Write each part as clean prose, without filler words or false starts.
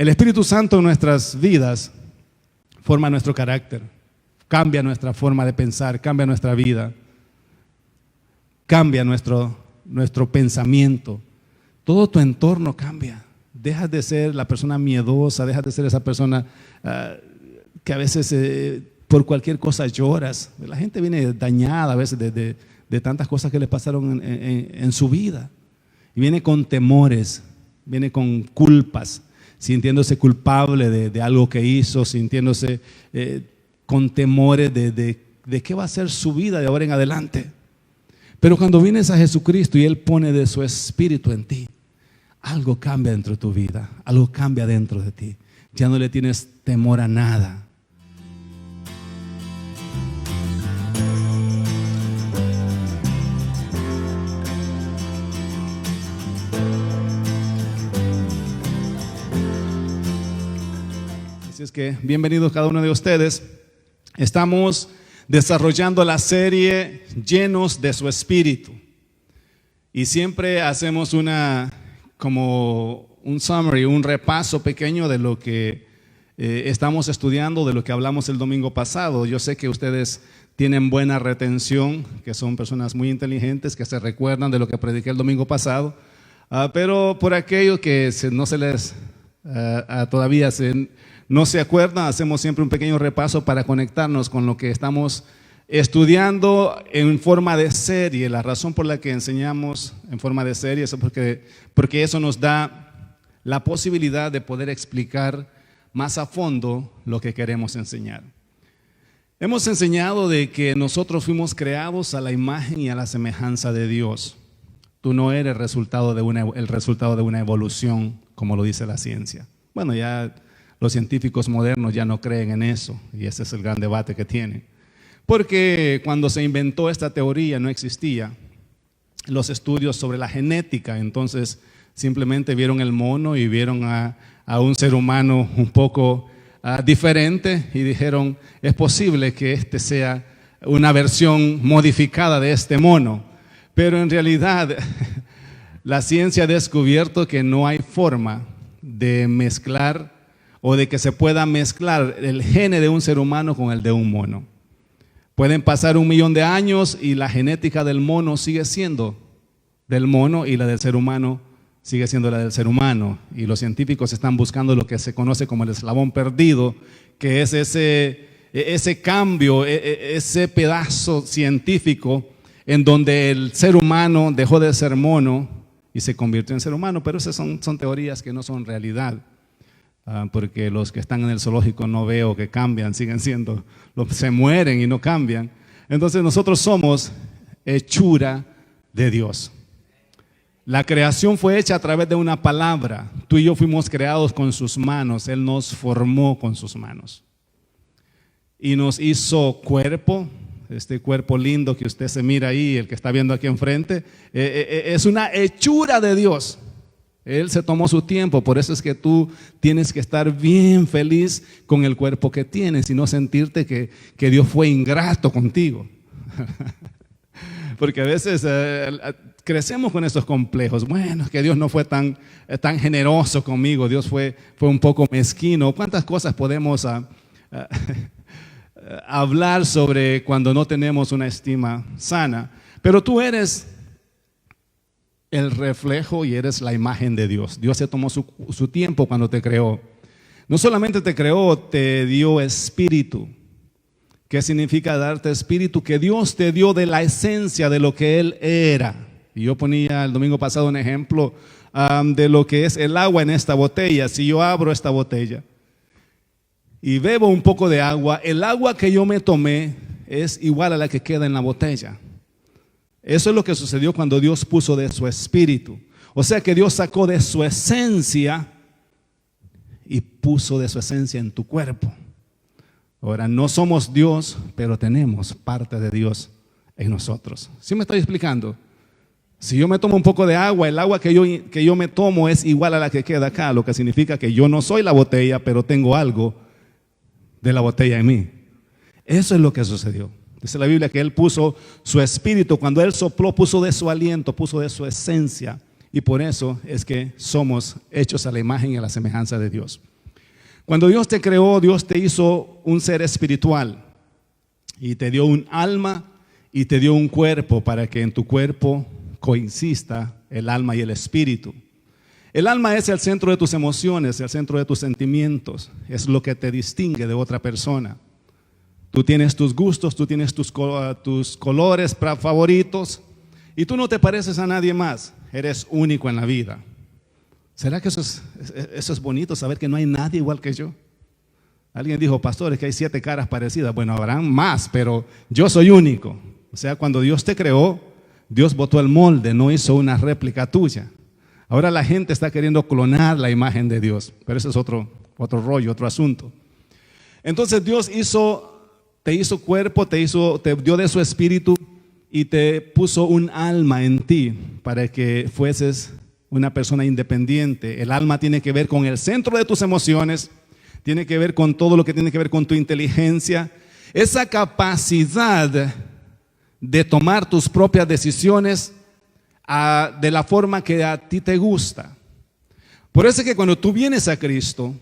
El Espíritu Santo en nuestras vidas forma nuestro carácter, cambia nuestra forma de pensar, cambia nuestra vida, cambia nuestro pensamiento. Todo tu entorno cambia. Dejas de ser la persona miedosa, dejas de ser esa persona que a veces por cualquier cosa lloras. La gente viene dañada a veces de tantas cosas que le pasaron en su vida. Y viene con temores, viene con culpas, sintiéndose culpable de algo que hizo, sintiéndose con temores de qué va a ser su vida de ahora en adelante. Pero cuando vienes a Jesucristo y Él pone de su Espíritu en ti, algo cambia dentro de tu vida, algo cambia dentro de ti. Ya no le tienes temor a nada. Así es que bienvenidos cada uno de ustedes. Estamos desarrollando la serie Llenos de su Espíritu. Y siempre hacemos como un summary, un repaso pequeño de lo que estamos estudiando, de lo que hablamos el domingo pasado. Yo sé que ustedes tienen buena retención, que son personas muy inteligentes, que se recuerdan de lo que prediqué el domingo pasado, pero por aquello que no se les todavía no se acuerdan, hacemos siempre un pequeño repaso para conectarnos con lo que estamos estudiando en forma de serie. La razón por la que enseñamos en forma de serie es porque eso nos da la posibilidad de poder explicar más a fondo lo que queremos enseñar. Hemos enseñado de que nosotros fuimos creados a la imagen y a la semejanza de Dios. Tú no eres el resultado de una evolución, como lo dice la ciencia. Bueno, ya los científicos modernos ya no creen en eso, y ese es el gran debate que tienen. Porque cuando se inventó esta teoría no existía los estudios sobre la genética. Entonces simplemente vieron el mono y vieron a un ser humano un poco diferente y dijeron, es posible que este sea una versión modificada de este mono. Pero en realidad la ciencia ha descubierto que no hay forma de mezclar o de que se pueda mezclar el gene de un ser humano con el de un mono. Pueden pasar 1 millón de años y la genética del mono sigue siendo del mono y la del ser humano sigue siendo la del ser humano. Y los científicos están buscando lo que se conoce como el eslabón perdido, que es ese cambio, ese pedazo científico en donde el ser humano dejó de ser mono y se convirtió en ser humano. Pero esas son teorías que no son realidad. Porque los que están en el zoológico no veo que cambian, siguen siendo, se mueren y no cambian. Entonces nosotros somos hechura de Dios. La creación fue hecha a través de una palabra. Tú y yo fuimos creados con sus manos. Él nos formó con sus manos. Y nos hizo cuerpo. Este cuerpo lindo que usted se mira ahí, el que está viendo aquí enfrente, es una hechura de Dios. Él se tomó su tiempo, por eso es que tú tienes que estar bien feliz con el cuerpo que tienes y no sentirte que Dios fue ingrato contigo. Porque a veces crecemos con esos complejos. Bueno, que Dios no fue tan generoso conmigo, Dios fue un poco mezquino. ¿Cuántas cosas podemos hablar sobre cuando no tenemos una estima sana? Pero tú eres el reflejo y eres la imagen de Dios. Dios se tomó su tiempo cuando te creó. No solamente te creó, te dio espíritu. ¿Qué significa darte espíritu? Que Dios te dio de la esencia de lo que Él era. Y yo ponía el domingo pasado un ejemplo de lo que es el agua en esta botella. Si yo abro esta botella y bebo un poco de agua, el agua que yo me tomé es igual a la que queda en la botella. Eso es lo que sucedió cuando Dios puso de su espíritu. O sea que Dios sacó de su esencia y puso de su esencia en tu cuerpo. Ahora, no somos Dios, pero tenemos parte de Dios en nosotros. ¿Sí me estoy explicando? Si yo me tomo un poco de agua, el agua que yo me tomo es igual a la que queda acá, lo que significa que yo no soy la botella, pero tengo algo de la botella en mí. Eso es lo que sucedió. Dice la Biblia que Él puso su espíritu, cuando Él sopló, puso de su aliento, puso de su esencia Y por eso es que somos hechos a la imagen y a la semejanza de Dios. Cuando Dios te creó, Dios te hizo un ser espiritual y te dio un alma y te dio un cuerpo para que en tu cuerpo coexista el alma y el espíritu. El alma es el centro de tus emociones, el centro de tus sentimientos, es lo que te distingue de otra persona. Tú tienes tus gustos, tú tienes tus colores favoritos y tú no te pareces a nadie más, eres único en la vida. ¿Será que eso es bonito, saber que no hay nadie igual que yo? Alguien dijo, pastor, es que hay 7 caras parecidas. Bueno, habrán más, pero yo soy único. O sea, cuando Dios te creó, Dios botó el molde, no hizo una réplica tuya. Ahora la gente está queriendo clonar la imagen de Dios, pero ese es otro rollo, otro asunto. Entonces Dios te hizo cuerpo, te dio de su espíritu y te puso un alma en ti para que fueses una persona independiente. El alma tiene que ver con el centro de tus emociones, tiene que ver con todo lo que tiene que ver con tu inteligencia, esa capacidad de tomar tus propias decisiones de la forma que a ti te gusta. Por eso es que cuando tú vienes a Cristo,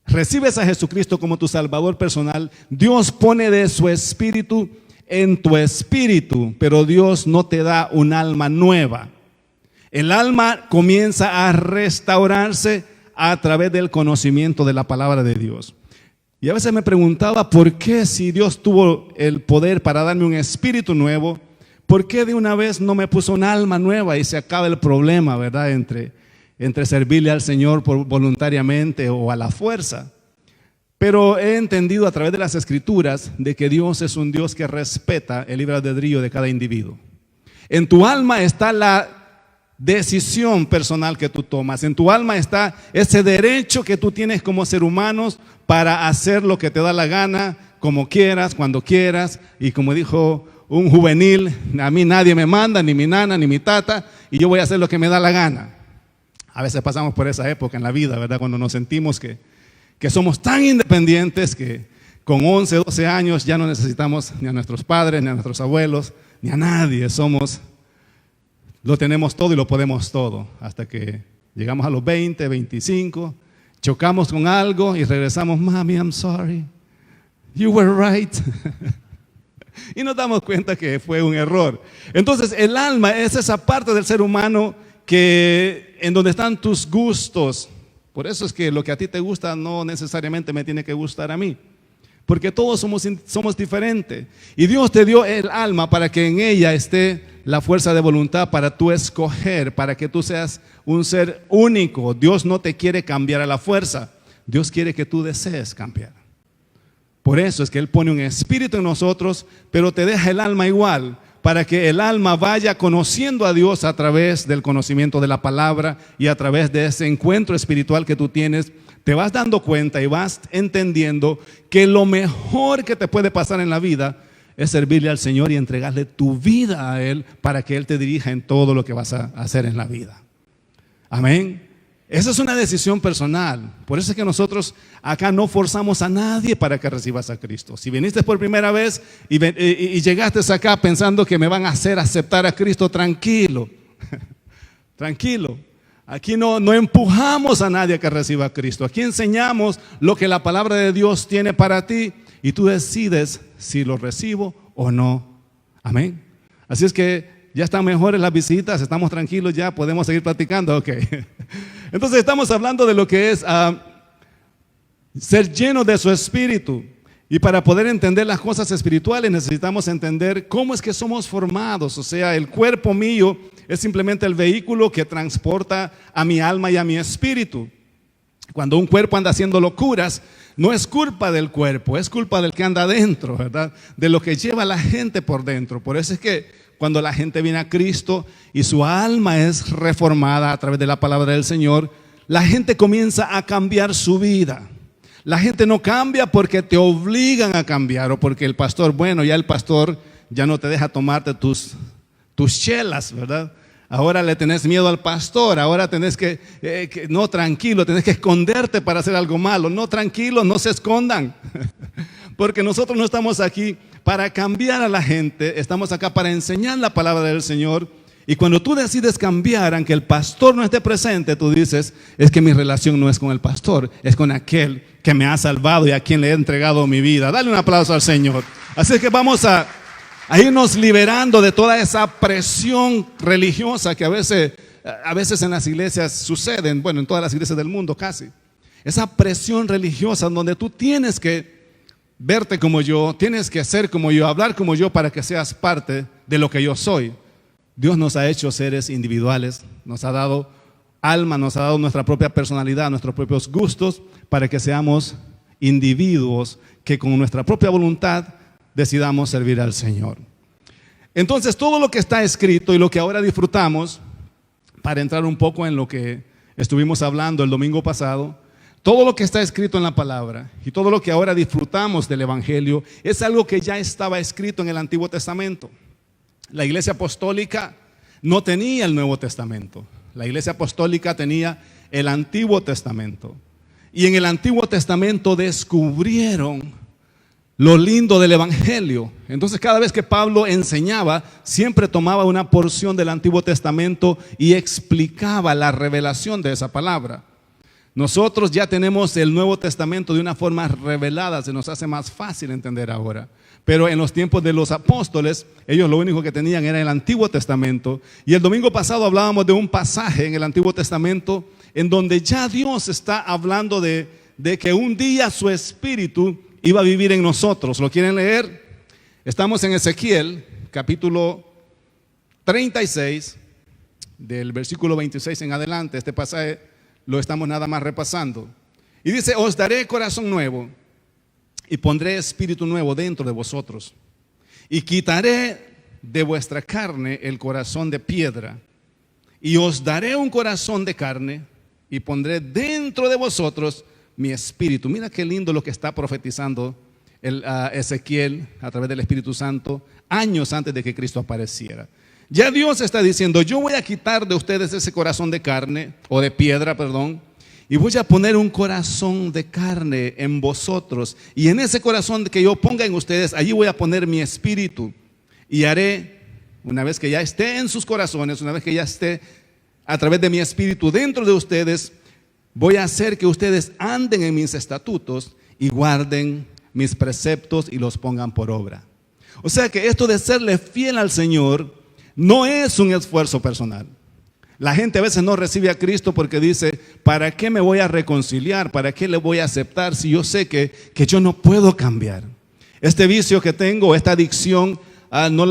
recibes a Jesucristo como tu Salvador personal, Dios pone de su espíritu en tu espíritu, pero Dios no te da un alma nueva. El alma comienza a restaurarse a través del conocimiento de la palabra de Dios. Y a veces me preguntaba, ¿por qué si Dios tuvo el poder para darme un espíritu nuevo, por qué de una vez no me puso un alma nueva y se acaba el problema, ¿verdad? Entre servirle al Señor voluntariamente o a la fuerza. Pero he entendido a través de las Escrituras de que Dios es un Dios que respeta el libre albedrío de cada individuo. En tu alma está la decisión personal que tú tomas. En tu alma está ese derecho que tú tienes como ser humano para hacer lo que te da la gana, como quieras, cuando quieras. Y como dijo un juvenil, a mí nadie me manda, ni mi nana, ni mi tata, y yo voy a hacer lo que me da la gana. A veces pasamos por esa época en la vida, ¿verdad? Cuando nos sentimos que somos tan independientes que con 11, 12 años ya no necesitamos ni a nuestros padres, ni a nuestros abuelos, ni a nadie. Lo tenemos todo y lo podemos todo. Hasta que llegamos a los 20, 25, chocamos con algo y regresamos, Mami, I'm sorry. You were right. Y nos damos cuenta que fue un error. Entonces el alma es esa parte del ser humano en donde están tus gustos. Por eso es que lo que a ti te gusta no necesariamente me tiene que gustar a mí, porque todos somos diferentes. Y Dios te dio el alma para que en ella esté la fuerza de voluntad para tú escoger, para que tú seas un ser único. Dios no te quiere cambiar a la fuerza, Dios quiere que tú desees cambiar. Por eso es que Él pone un espíritu en nosotros, pero te deja el alma igual, para que el alma vaya conociendo a Dios a través del conocimiento de la palabra y a través de ese encuentro espiritual que tú tienes. Te vas dando cuenta y vas entendiendo que lo mejor que te puede pasar en la vida es servirle al Señor y entregarle tu vida a Él para que Él te dirija en todo lo que vas a hacer en la vida. Amén. Esa es una decisión personal. Por eso es que nosotros acá no forzamos a nadie para que recibas a Cristo. Si viniste por primera vez y llegaste acá pensando que me van a hacer aceptar a Cristo, tranquilo. Tranquilo. Aquí no empujamos a nadie a que reciba a Cristo. Aquí enseñamos lo que la palabra de Dios tiene para ti y tú decides si lo recibo o no. Amén. Así es que ya están mejores las visitas, estamos tranquilos ya, podemos seguir platicando. Ok. Entonces estamos hablando de lo que es ser lleno de su espíritu. Y para poder entender las cosas espirituales necesitamos entender cómo es que somos formados. O sea, el cuerpo mío es simplemente el vehículo que transporta a mi alma y a mi espíritu. Cuando un cuerpo anda haciendo locuras, no es culpa del cuerpo, es culpa del que anda adentro, ¿verdad? De lo que lleva a la gente por dentro. Por eso es que cuando la gente viene a Cristo y su alma es reformada a través de la palabra del Señor, la gente comienza a cambiar su vida. La gente no cambia porque te obligan a cambiar o porque el pastor, bueno, ya el pastor ya no te deja tomarte tus chelas, ¿verdad? Ahora le tenés miedo al pastor, ahora tenés no, tranquilo, tenés que esconderte para hacer algo malo. No, tranquilo, no se escondan, porque nosotros no estamos aquí para cambiar a la gente, estamos acá para enseñar la palabra del Señor Y cuando tú decides cambiar, aunque el pastor no esté presente, tú dices, es que mi relación no es con el pastor, es con aquel que me ha salvado y a quien le he entregado mi vida. Dale un aplauso al Señor. Así que vamos a irnos liberando de toda esa presión religiosa que a veces en las iglesias suceden, bueno, en todas las iglesias del mundo casi. Esa presión religiosa donde tú tienes que verte como yo, tienes que ser como yo, hablar como yo para que seas parte de lo que yo soy. Dios nos ha hecho seres individuales, nos ha dado alma, nos ha dado nuestra propia personalidad, nuestros propios gustos, para que seamos individuos que con nuestra propia voluntad decidamos servir al Señor. Entonces, todo lo que está escrito y lo que ahora disfrutamos, para entrar un poco en lo que estuvimos hablando el domingo pasado, todo lo que está escrito en la palabra y todo lo que ahora disfrutamos del Evangelio es algo que ya estaba escrito en el Antiguo Testamento. La iglesia apostólica no tenía el Nuevo Testamento. La iglesia apostólica tenía el Antiguo Testamento. Y en el Antiguo Testamento descubrieron lo lindo del Evangelio. Entonces, cada vez que Pablo enseñaba, siempre tomaba una porción del Antiguo Testamento y explicaba la revelación de esa palabra. Nosotros ya tenemos el Nuevo Testamento de una forma revelada, se nos hace más fácil entender ahora. Pero en los tiempos de los apóstoles, ellos lo único que tenían era el Antiguo Testamento. Y el domingo pasado hablábamos de un pasaje en el Antiguo Testamento en donde ya Dios está hablando de que un día su Espíritu iba a vivir en nosotros. ¿Lo quieren leer? Estamos en Ezequiel, capítulo 36, del versículo 26 en adelante. Este pasaje lo estamos nada más repasando. Y dice, os daré corazón nuevo y pondré espíritu nuevo dentro de vosotros. Y quitaré de vuestra carne el corazón de piedra. Y os daré un corazón de carne y pondré dentro de vosotros mi espíritu. Mira qué lindo lo que está profetizando Ezequiel a través del Espíritu Santo años antes de que Cristo apareciera. Ya Dios está diciendo, yo voy a quitar de ustedes ese corazón de carne, o de piedra, perdón, y voy a poner un corazón de carne en vosotros. Y en ese corazón que yo ponga en ustedes, allí voy a poner mi espíritu. Y haré, una vez que ya esté en sus corazones, una vez que ya esté a través de mi espíritu dentro de ustedes, voy a hacer que ustedes anden en mis estatutos y guarden mis preceptos y los pongan por obra. O sea que esto de serle fiel al Señor no es un esfuerzo personal. La gente a veces no recibe a Cristo porque dice, ¿para qué me voy a reconciliar? ¿Para qué le voy a aceptar si yo sé que yo no puedo cambiar? Este vicio que tengo, esta adicción, no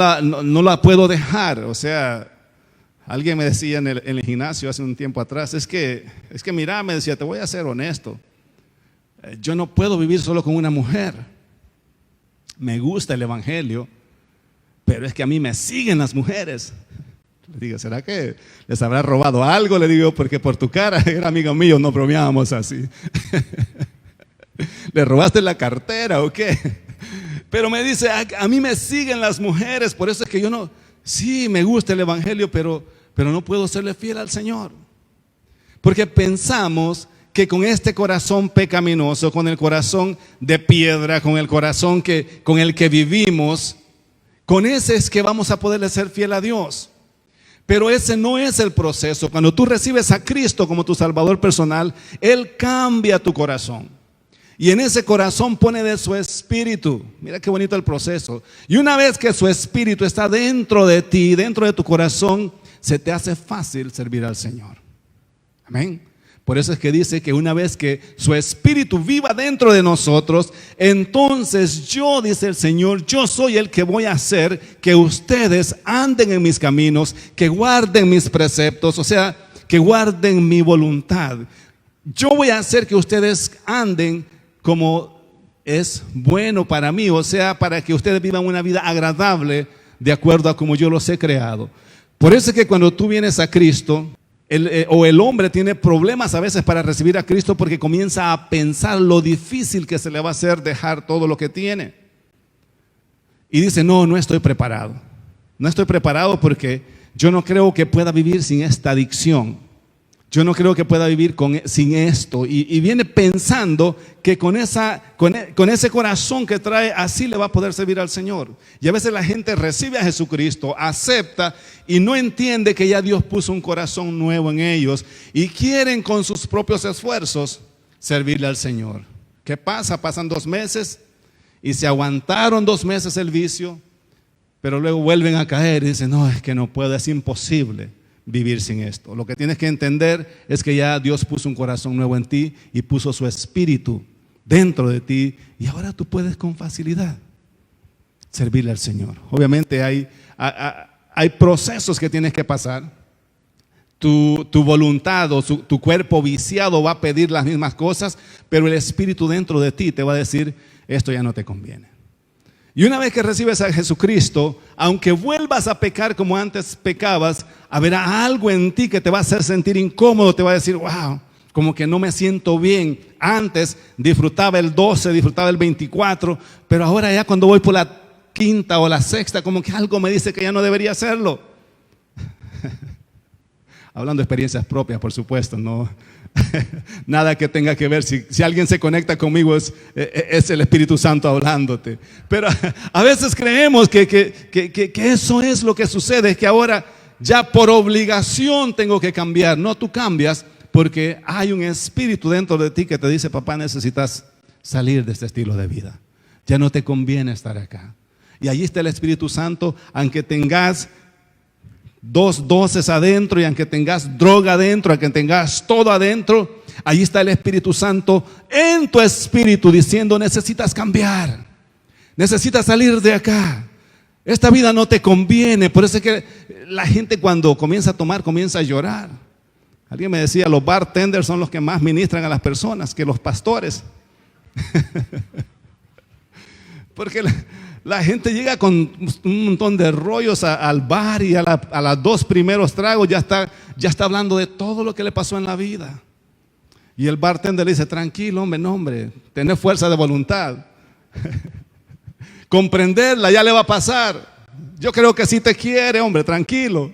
la puedo dejar. O sea, alguien me decía en el gimnasio hace un tiempo atrás, es que mira, me decía, te voy a ser honesto. Yo no puedo vivir solo con una mujer. Me gusta el Evangelio, pero es que a mí me siguen las mujeres. Le digo, ¿será que les habrá robado algo? Le digo, porque por tu cara, era amigo mío, no bromeábamos así. ¿Le robaste la cartera o qué? Pero me dice, a mí me siguen las mujeres, por eso es que yo no, sí me gusta el Evangelio, pero no puedo serle fiel al Señor. Porque pensamos que con este corazón pecaminoso, con el corazón de piedra, con el corazón con el que vivimos, con ese es que vamos a poderle ser fiel a Dios. Pero ese no es el proceso. Cuando tú recibes a Cristo como tu Salvador personal, Él cambia tu corazón. Y en ese corazón pone de su espíritu. Mira qué bonito el proceso. Y una vez que su espíritu está dentro de ti, dentro de tu corazón, se te hace fácil servir al Señor. Amén. Por eso es que dice que una vez que su espíritu viva dentro de nosotros, entonces yo, dice el Señor, yo soy el que voy a hacer que ustedes anden en mis caminos, que guarden mis preceptos, o sea, que guarden mi voluntad. Yo voy a hacer que ustedes anden como es bueno para mí, o sea, para que ustedes vivan una vida agradable de acuerdo a como yo los he creado. Por eso es que cuando tú vienes a Cristo, el hombre tiene problemas a veces para recibir a Cristo porque comienza a pensar lo difícil que se le va a hacer dejar todo lo que tiene. Y dice, no estoy preparado. No estoy preparado porque yo no creo que pueda vivir sin esta adicción. Yo no creo que pueda vivir sin esto. Y viene pensando que con ese corazón que trae, así le va a poder servir al Señor. Y a veces la gente recibe a Jesucristo, acepta y no entiende que ya Dios puso un corazón nuevo en ellos y quieren con sus propios esfuerzos servirle al Señor. ¿Qué pasa? Pasan 2 meses y se aguantaron 2 meses el vicio, pero luego vuelven a caer y dicen, no, es que no puedo, es imposible vivir sin esto. Lo que tienes que entender es que ya Dios puso un corazón nuevo en ti y puso su espíritu dentro de ti y ahora tú puedes con facilidad servirle al Señor. Obviamente hay procesos que tienes que pasar. Tu voluntad o tu cuerpo viciado va a pedir las mismas cosas, pero el espíritu dentro de ti te va a decir, esto ya no te conviene. Y una vez que recibes a Jesucristo, aunque vuelvas a pecar como antes pecabas, habrá algo en ti que te va a hacer sentir incómodo, te va a decir, wow, como que no me siento bien. Antes disfrutaba el 12, disfrutaba el 24, pero ahora ya cuando voy por la quinta o la sexta, como que algo me dice que ya no debería hacerlo. Hablando de experiencias propias, por supuesto, no nada que tenga que ver. Si alguien se conecta conmigo es el Espíritu Santo hablándote. Pero a veces creemos que eso es lo que sucede, que ahora ya por obligación tengo que cambiar. No, tú cambias porque hay un espíritu dentro de ti que te dice, papá, necesitas salir de este estilo de vida. Ya no te conviene estar acá. Y allí está el Espíritu Santo, aunque tengas 2 doces adentro y aunque tengas droga adentro, aunque tengas todo adentro, allí está el Espíritu Santo en tu espíritu diciendo, necesitas cambiar, necesitas salir de acá. Esta vida no te conviene. Por eso es que la gente cuando comienza a tomar, comienza a llorar. Alguien me decía, los bartenders son los que más ministran a las personas que los pastores. Porque la gente llega con un montón de rollos al bar y a las 2 primeros tragos ya está hablando de todo lo que le pasó en la vida. Y el bartender le dice, tranquilo, hombre, tener fuerza de voluntad. Comprenderla ya le va a pasar. Yo creo que sí te quiere, hombre, tranquilo.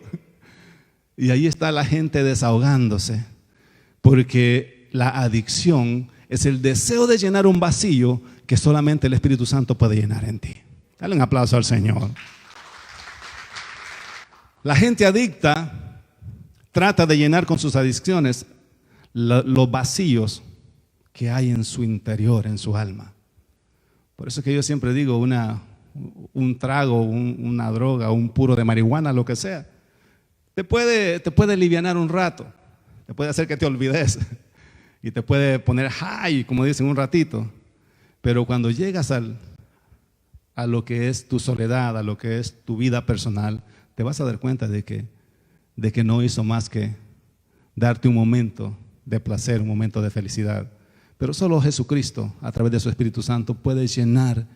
Y ahí está la gente desahogándose, porque la adicción es el deseo de llenar un vacío que solamente el Espíritu Santo puede llenar en ti. Dale un aplauso al Señor. La gente adicta trata de llenar con sus adicciones los vacíos que hay en su interior, en su alma. Por eso es que yo siempre digo, un trago, una droga, un puro de marihuana, lo que sea, te puede alivianar un rato, te puede hacer que te olvides y te puede poner high, como dicen, un ratito. Pero cuando llegas a lo que es tu soledad, a lo que es tu vida personal, te vas a dar cuenta de que no hizo más que darte un momento de placer, un momento de felicidad. Pero solo Jesucristo, a través de su Espíritu Santo, puede llenar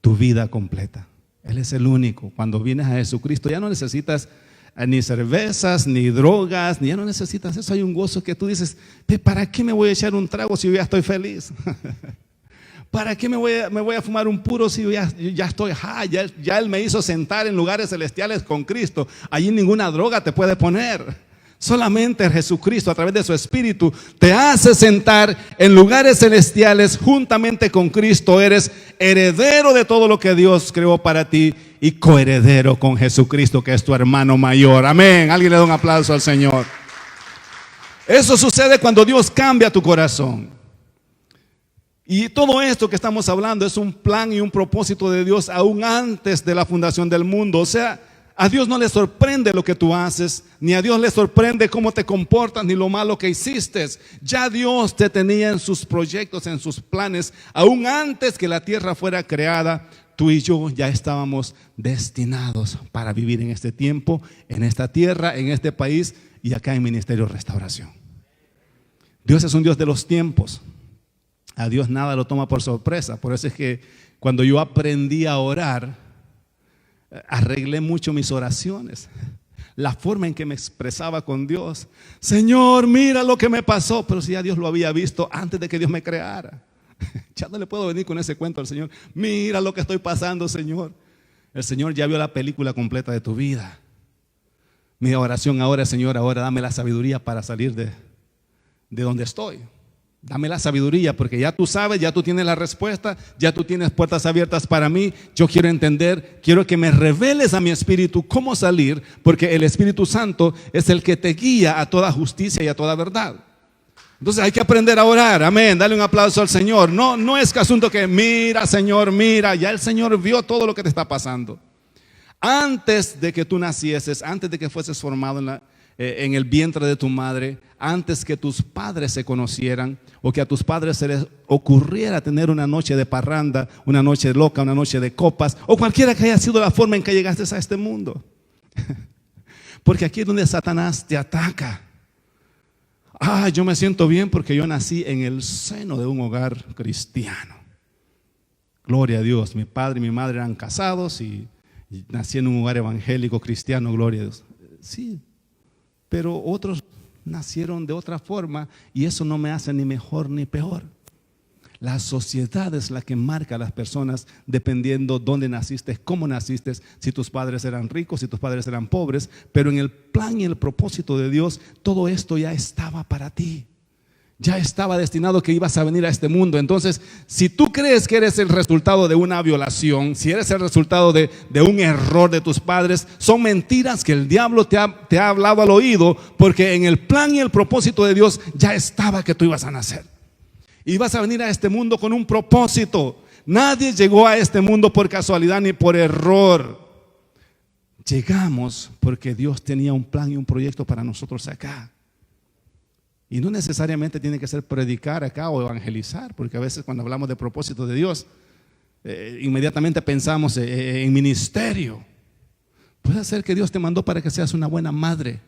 tu vida completa. Él es el único. Cuando vienes a Jesucristo ya no necesitas ni cervezas, ni drogas, ya no necesitas eso. Hay un gozo que tú dices, ¿para qué me voy a echar un trago si yo ya estoy feliz? ¿Para qué me voy a fumar un puro si yo ya estoy high? Ya Él me hizo sentar en lugares celestiales con Cristo. Allí ninguna droga te puede poner. Solamente Jesucristo, a través de su Espíritu, te hace sentar en lugares celestiales juntamente con Cristo. Eres heredero de todo lo que Dios creó para ti y coheredero con Jesucristo, que es tu hermano mayor. Amén. Alguien le da un aplauso al Señor. Eso sucede cuando Dios cambia tu corazón. Y todo esto que estamos hablando es un plan y un propósito de Dios aún antes de la fundación del mundo. O sea, a Dios no le sorprende lo que tú haces, ni a Dios le sorprende cómo te comportas, ni lo malo que hiciste. Ya Dios te tenía en sus proyectos, en sus planes. Aún antes que la tierra fuera creada, tú y yo ya estábamos destinados para vivir en este tiempo, en esta tierra, en este país y acá en Ministerio Restauración. Dios es un Dios de los tiempos. A Dios nada lo toma por sorpresa. Por eso es que cuando yo aprendí a orar, arreglé mucho mis oraciones, la forma en que me expresaba con Dios. Señor, mira lo que me pasó. Pero si ya Dios lo había visto antes de que Dios me creara, ya no le puedo venir con ese cuento al Señor. Mira lo que estoy pasando, Señor. El Señor ya vio la película completa de tu vida. Mi oración ahora, Señor, ahora dame la sabiduría para salir de donde estoy. Dame la sabiduría, porque ya tú sabes, ya tú tienes la respuesta, ya tú tienes puertas abiertas para mí. Yo quiero entender, quiero que me reveles a mi espíritu cómo salir, porque el Espíritu Santo es el que te guía a toda justicia y a toda verdad. Entonces hay que aprender a orar, amén, dale un aplauso al Señor. No es que asunto que mira Señor, mira, ya el Señor vio todo lo que te está pasando. Antes de que tú nacieses, antes de que fueses formado en el vientre de tu madre, antes que tus padres se conocieran o que a tus padres se les ocurriera tener una noche de parranda, una noche loca, una noche de copas o cualquiera que haya sido la forma en que llegaste a este mundo. Porque aquí es donde Satanás te ataca. Yo me siento bien porque yo nací en el seno de un hogar cristiano. Gloria a Dios, mi padre y mi madre eran casados y nací en un hogar evangélico cristiano, gloria a Dios. Sí, pero otros nacieron de otra forma y eso no me hace ni mejor ni peor. La sociedad es la que marca a las personas dependiendo dónde naciste, cómo naciste, si tus padres eran ricos, si tus padres eran pobres, pero en el plan y el propósito de Dios, todo esto ya estaba para ti. Ya estaba destinado que ibas a venir a este mundo. Entonces, si tú crees que eres el resultado de una violación, si eres el resultado de un error de tus padres, son mentiras que el diablo te ha hablado al oído, porque en el plan y el propósito de Dios ya estaba que tú ibas a nacer. Y vas a venir a este mundo con un propósito. Nadie llegó a este mundo por casualidad ni por error. Llegamos porque Dios tenía un plan y un proyecto para nosotros acá. Y no necesariamente tiene que ser predicar acá o evangelizar, porque a veces cuando hablamos de propósito de Dios, inmediatamente pensamos en ministerio. Puede ser que Dios te mandó para que seas una buena madre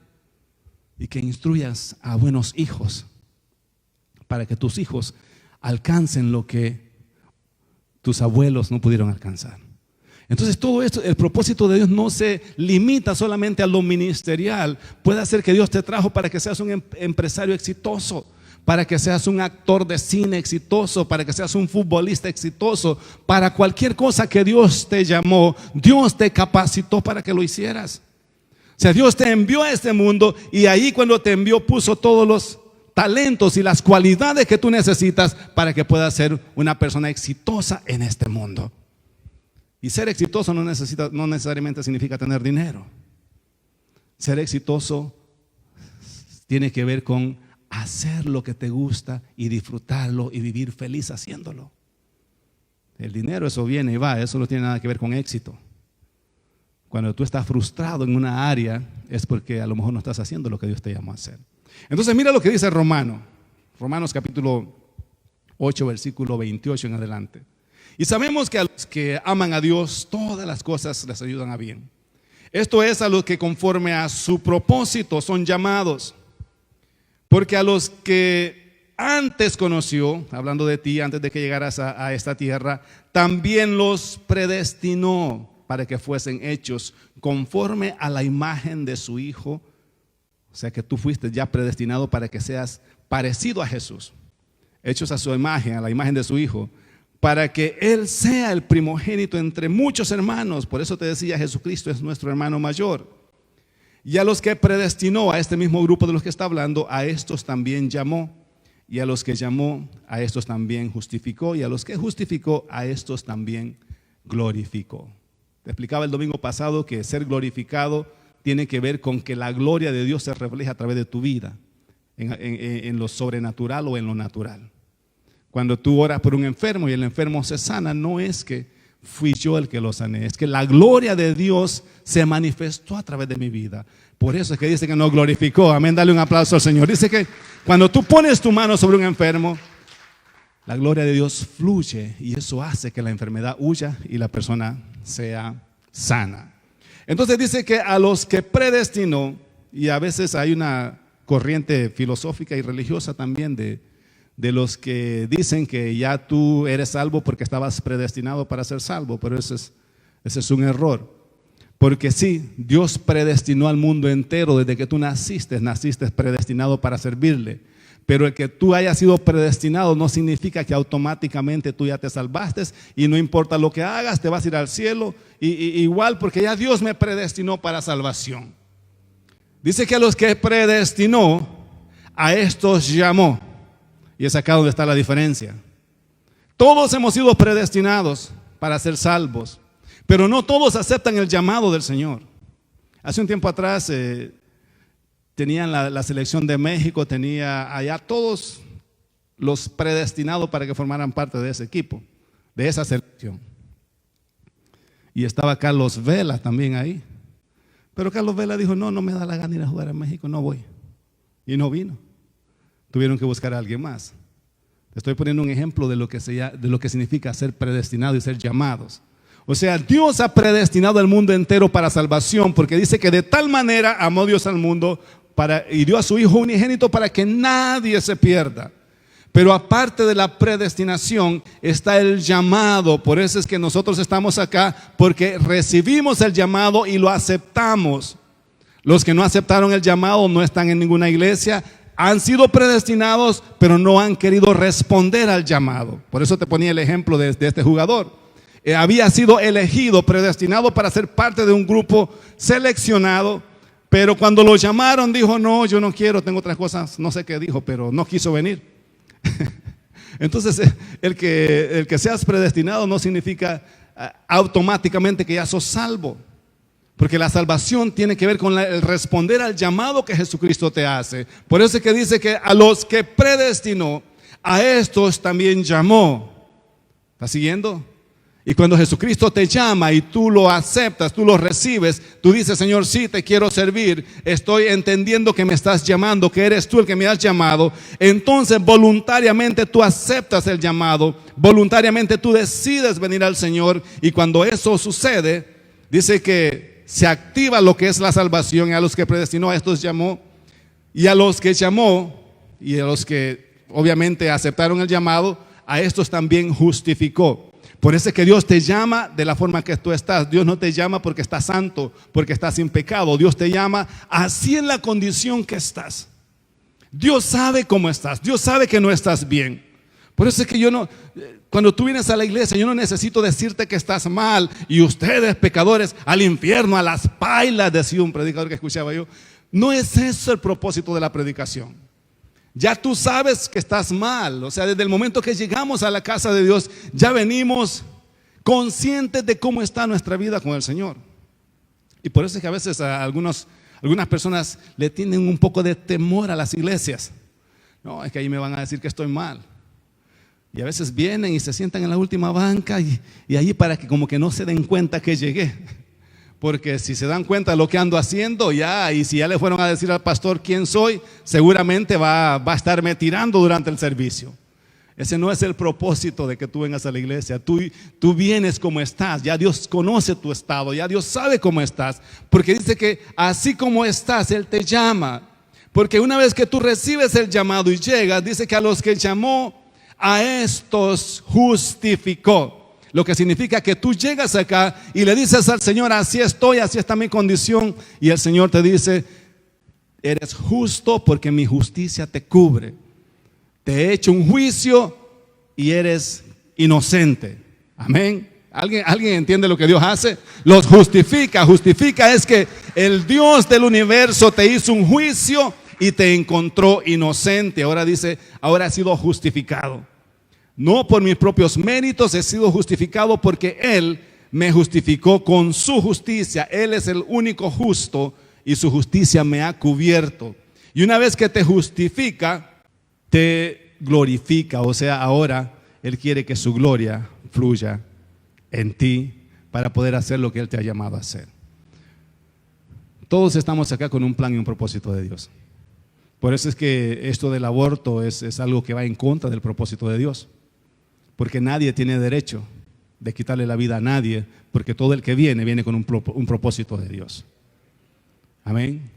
y que instruyas a buenos hijos, para que tus hijos alcancen lo que tus abuelos no pudieron alcanzar. Entonces todo esto, el propósito de Dios no se limita solamente a lo ministerial. Puede ser que Dios te trajo para que seas un empresario exitoso, para que seas un actor de cine exitoso, para que seas un futbolista exitoso, para cualquier cosa que Dios te llamó, Dios te capacitó para que lo hicieras. O sea, Dios te envió a este mundo y ahí cuando te envió puso todos los talentos y las cualidades que tú necesitas para que puedas ser una persona exitosa en este mundo. Y ser exitoso no necesariamente significa tener dinero. Ser exitoso tiene que ver con hacer lo que te gusta y disfrutarlo y vivir feliz haciéndolo. El dinero, eso viene y va, eso no tiene nada que ver con éxito. Cuando tú estás frustrado en una área es porque a lo mejor no estás haciendo lo que Dios te llamó a hacer. Entonces mira lo que dice Romanos capítulo 8 versículo 28 en adelante. Y sabemos que a los que aman a Dios todas las cosas les ayudan a bien. Esto es a los que conforme a su propósito son llamados. Porque a los que antes conoció, hablando de ti, antes de que llegaras a esta tierra, también los predestinó para que fuesen hechos conforme a la imagen de su Hijo. O sea que tú fuiste ya predestinado para que seas parecido a Jesús, hechos a su imagen, a la imagen de su Hijo, para que Él sea el primogénito entre muchos hermanos. Por eso te decía, Jesucristo es nuestro hermano mayor. Y a los que predestinó, a este mismo grupo de los que está hablando, a estos también llamó. Y a los que llamó, a estos también justificó. Y a los que justificó, a estos también glorificó. Te explicaba el domingo pasado que ser glorificado tiene que ver con que la gloria de Dios se refleja a través de tu vida, en lo sobrenatural o en lo natural. Cuando tú oras por un enfermo y el enfermo se sana, no es que fui yo el que lo sané, es que la gloria de Dios se manifestó a través de mi vida. Por eso es que dice que nos glorificó. Amén, dale un aplauso al Señor. Dice que cuando tú pones tu mano sobre un enfermo, la gloria de Dios fluye y eso hace que la enfermedad huya y la persona sea sana. Entonces dice que a los que predestinó, y a veces hay una corriente filosófica y religiosa también de los que dicen que ya tú eres salvo porque estabas predestinado para ser salvo, pero ese es un error. Porque sí, Dios predestinó al mundo entero desde que tú naciste predestinado para servirle. Pero el que tú hayas sido predestinado no significa que automáticamente tú ya te salvaste y no importa lo que hagas, te vas a ir al cielo igual, porque ya Dios me predestinó para salvación. Dice que a los que predestinó, a estos llamó. Y es acá donde está la diferencia. Todos hemos sido predestinados para ser salvos, pero no todos aceptan el llamado del Señor. Hace un tiempo atrás tenían la selección de México, tenía allá todos los predestinados para que formaran parte de ese equipo, de esa selección. Y estaba Carlos Vela también ahí. Pero Carlos Vela dijo, no me da la gana ir a jugar a México, no voy. Y no vino. Tuvieron que buscar a alguien más. Estoy poniendo un ejemplo de lo que significa ser predestinado y ser llamados. O sea, Dios ha predestinado al mundo entero para salvación, porque dice que de tal manera amó Dios al mundo y dio a su Hijo unigénito para que nadie se pierda. Pero aparte de la predestinación está el llamado. Por eso es que nosotros estamos acá, porque recibimos el llamado y lo aceptamos. Los que no aceptaron el llamado no están en ninguna iglesia. Han sido predestinados, pero no han querido responder al llamado. Por eso te ponía el ejemplo de este jugador. Había sido elegido, predestinado para ser parte de un grupo seleccionado, pero cuando lo llamaron dijo, no, yo no quiero, tengo otras cosas, no sé qué dijo, pero no quiso venir. Entonces, el que seas predestinado no significa automáticamente que ya sos salvo. Porque la salvación tiene que ver con el responder al llamado que Jesucristo te hace. Por eso es que dice que a los que predestinó, a estos también llamó. ¿Estás siguiendo? Y cuando Jesucristo te llama y tú lo aceptas, tú lo recibes, tú dices, Señor, sí, te quiero servir, estoy entendiendo que me estás llamando, que eres tú el que me has llamado. Entonces voluntariamente tú aceptas el llamado, voluntariamente tú decides venir al Señor. Y cuando eso sucede, dice que se activa lo que es la salvación. Y a los que predestinó, a estos llamó. Y a los que llamó, y a los que obviamente aceptaron el llamado, a estos también justificó. Por eso es que Dios te llama de la forma que tú estás. Dios no te llama porque estás santo, porque estás sin pecado. Dios te llama así en la condición que estás. Dios sabe cómo estás. Dios sabe que no estás bien. Por eso es que cuando tú vienes a la iglesia, yo no necesito decirte que estás mal y ustedes pecadores al infierno, a las pailas, decía un predicador que escuchaba yo. No es eso el propósito de la predicación. Ya tú sabes que estás mal. O sea, desde el momento que llegamos a la casa de Dios, ya venimos conscientes de cómo está nuestra vida con el Señor. Y por eso es que a veces algunas personas le tienen un poco de temor a las iglesias. No, es que ahí me van a decir que estoy mal. Y a veces vienen y se sientan en la última banca y allí para que como que no se den cuenta que llegué. Porque si se dan cuenta de lo que ando haciendo ya, y si ya le fueron a decir al pastor quién soy, seguramente va a estarme tirando durante el servicio. Ese no es el propósito de que tú vengas a la iglesia. Tú vienes como estás, ya Dios conoce tu estado, ya Dios sabe cómo estás. Porque dice que así como estás, Él te llama. Porque una vez que tú recibes el llamado y llegas, dice que a los que llamó, a estos justificó. Lo que significa que tú llegas acá y le dices al Señor, así estoy, así está mi condición. Y el Señor te dice, eres justo porque mi justicia te cubre. Te he hecho un juicio y eres inocente. Amén. ¿Alguien entiende lo que Dios hace? Los justifica. Justifica es que el Dios del universo te hizo un juicio y te encontró inocente. Ahora dice, ahora has sido justificado. No por mis propios méritos he sido justificado, porque Él me justificó con su justicia. Él es el único justo y su justicia me ha cubierto. Y una vez que te justifica, te glorifica. O sea, ahora Él quiere que su gloria fluya en ti para poder hacer lo que Él te ha llamado a hacer. Todos estamos acá con un plan y un propósito de Dios. Por eso es que esto del aborto es algo que va en contra del propósito de Dios. Porque nadie tiene derecho de quitarle la vida a nadie, porque todo el que viene con un propósito de Dios. Amén.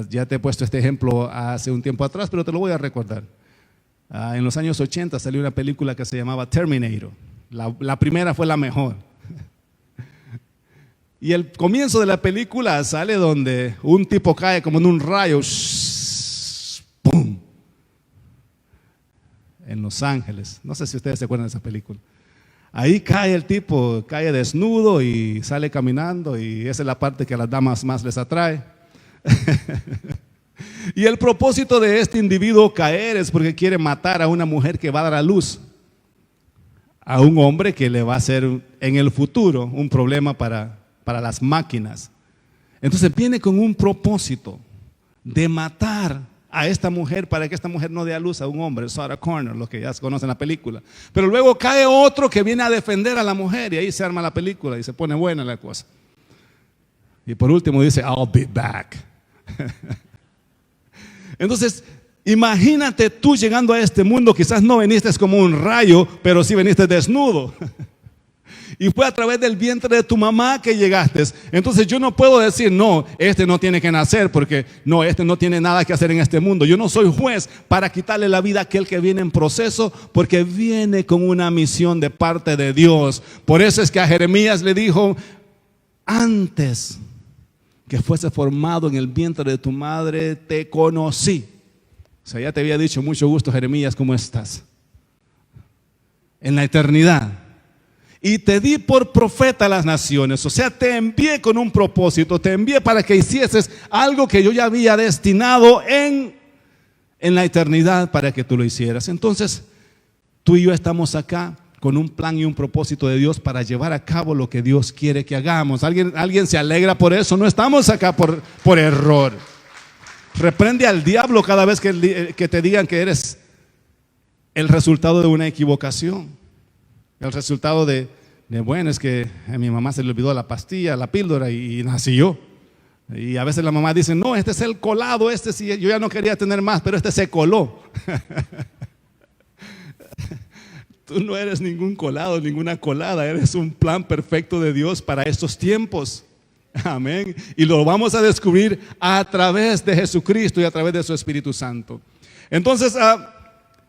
Ya te he puesto este ejemplo hace un tiempo atrás, pero te lo voy a recordar. En los años 80 salió una película que se llamaba Terminator. La primera fue la mejor. Y el comienzo de la película sale donde un tipo cae como en un rayo. ¡Pum! En Los Ángeles. No sé si ustedes se acuerdan de esa película. Ahí cae el tipo, cae desnudo y sale caminando, y esa es la parte que a las damas más les atrae. Y el propósito de este individuo caer es porque quiere matar a una mujer que va a dar a luz a un hombre que le va a ser en el futuro un problema para las máquinas. Entonces viene con un propósito de matar a esta mujer para que esta mujer no dé a luz a un hombre, Sarah Connor, los que ya conocen la película. Pero luego cae otro que viene a defender a la mujer y ahí se arma la película y se pone buena la cosa. Y por último dice, I'll be back. Entonces, imagínate tú llegando a este mundo, quizás no viniste como un rayo, pero sí viniste desnudo. Y fue a través del vientre de tu mamá que llegaste. Entonces yo no puedo decir, no, este no tiene que nacer porque no, este no tiene nada que hacer en este mundo. Yo no soy juez para quitarle la vida a aquel que viene en proceso, porque viene con una misión de parte de Dios. Por eso es que a Jeremías le dijo, antes que fuese formado en el vientre de tu madre, te conocí. O sea, ya te había dicho, mucho gusto, Jeremías, ¿cómo estás? En la eternidad. Y te di por profeta a las naciones. O sea, te envié con un propósito. Te envié para que hicieses algo que yo ya había destinado en la eternidad para que tú lo hicieras. Entonces, tú y yo estamos acá con un plan y un propósito de Dios para llevar a cabo lo que Dios quiere que hagamos. ¿Alguien se alegra por eso? No estamos acá por error. Reprende al diablo cada vez que te digan que eres el resultado de una equivocación. El resultado de bueno, es que a mi mamá se le olvidó la pastilla, la píldora y nací yo. Y a veces la mamá dice, no, este es el colado, este sí, yo ya no quería tener más, pero este se coló. Tú no eres ningún colado, ninguna colada, eres un plan perfecto de Dios para estos tiempos. Amén. Y lo vamos a descubrir a través de Jesucristo y a través de su Espíritu Santo. Entonces,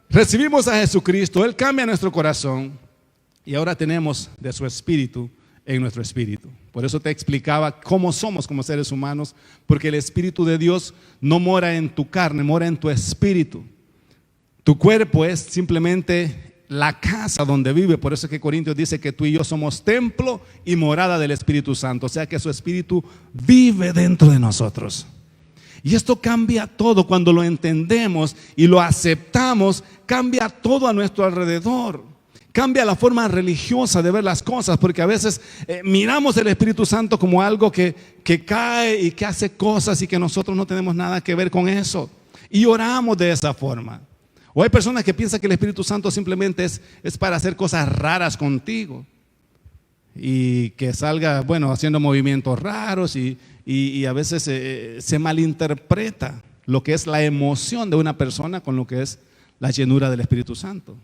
recibimos a Jesucristo, Él cambia nuestro corazón. Y ahora tenemos de su espíritu en nuestro espíritu. Por eso te explicaba cómo somos como seres humanos, porque el Espíritu de Dios no mora en tu carne, mora en tu espíritu. Tu cuerpo es simplemente la casa donde vive. Por eso es que Corintios dice que tú y yo somos templo y morada del Espíritu Santo. O sea que su espíritu vive dentro de nosotros. Y esto cambia todo cuando lo entendemos y lo aceptamos, cambia todo a nuestro alrededor. Cambia la forma religiosa de ver las cosas, porque a veces miramos el Espíritu Santo como algo que cae y que hace cosas y que nosotros no tenemos nada que ver con eso. Y oramos de esa forma. O hay personas que piensan que el Espíritu Santo simplemente es para hacer cosas raras contigo. Y que salga, bueno, haciendo movimientos raros y a veces se malinterpreta lo que es la emoción de una persona con lo que es la llenura del Espíritu Santo.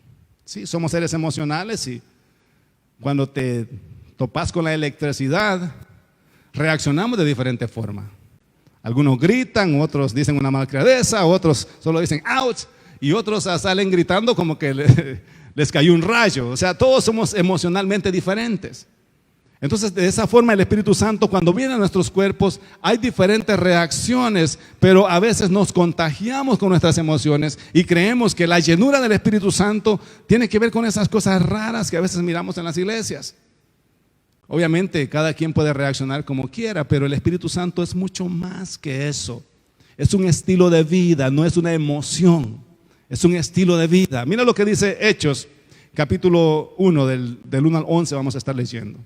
Sí, somos seres emocionales y cuando te topas con la electricidad, reaccionamos de diferente forma. Algunos gritan, otros dicen una malcriadeza, otros solo dicen ouch y otros salen gritando como que les cayó un rayo. O sea, todos somos emocionalmente diferentes. Entonces, de esa forma el Espíritu Santo cuando viene a nuestros cuerpos hay diferentes reacciones, pero a veces nos contagiamos con nuestras emociones y creemos que la llenura del Espíritu Santo tiene que ver con esas cosas raras que a veces miramos en las iglesias. Obviamente cada quien puede reaccionar como quiera, pero el Espíritu Santo es mucho más que eso. Es un estilo de vida, no es una emoción, es un estilo de vida. Mira lo que dice Hechos, capítulo 1, del 1 al 11 vamos a estar leyendo.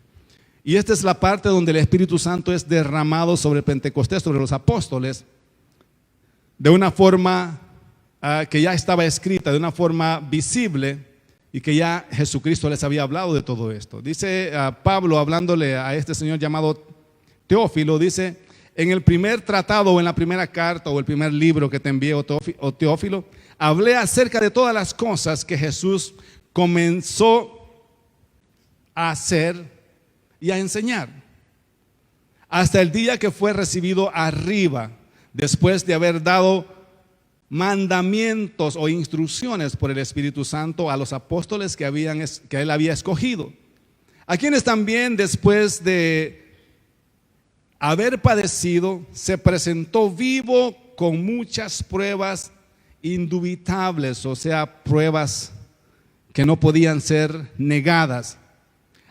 Y esta es la parte donde el Espíritu Santo es derramado sobre Pentecostés, sobre los apóstoles, de una forma que ya estaba escrita, de una forma visible y que ya Jesucristo les había hablado de todo esto. Dice Pablo, hablándole a este señor llamado Teófilo, dice, en el primer tratado o en la primera carta o el primer libro que te envié, o Teófilo, hablé acerca de todas las cosas que Jesús comenzó a hacer y a enseñar hasta el día que fue recibido arriba, después de haber dado mandamientos o instrucciones por el Espíritu Santo a los apóstoles que él había escogido, a quienes también después de haber padecido se presentó vivo con muchas pruebas indubitables, o sea, pruebas que no podían ser negadas,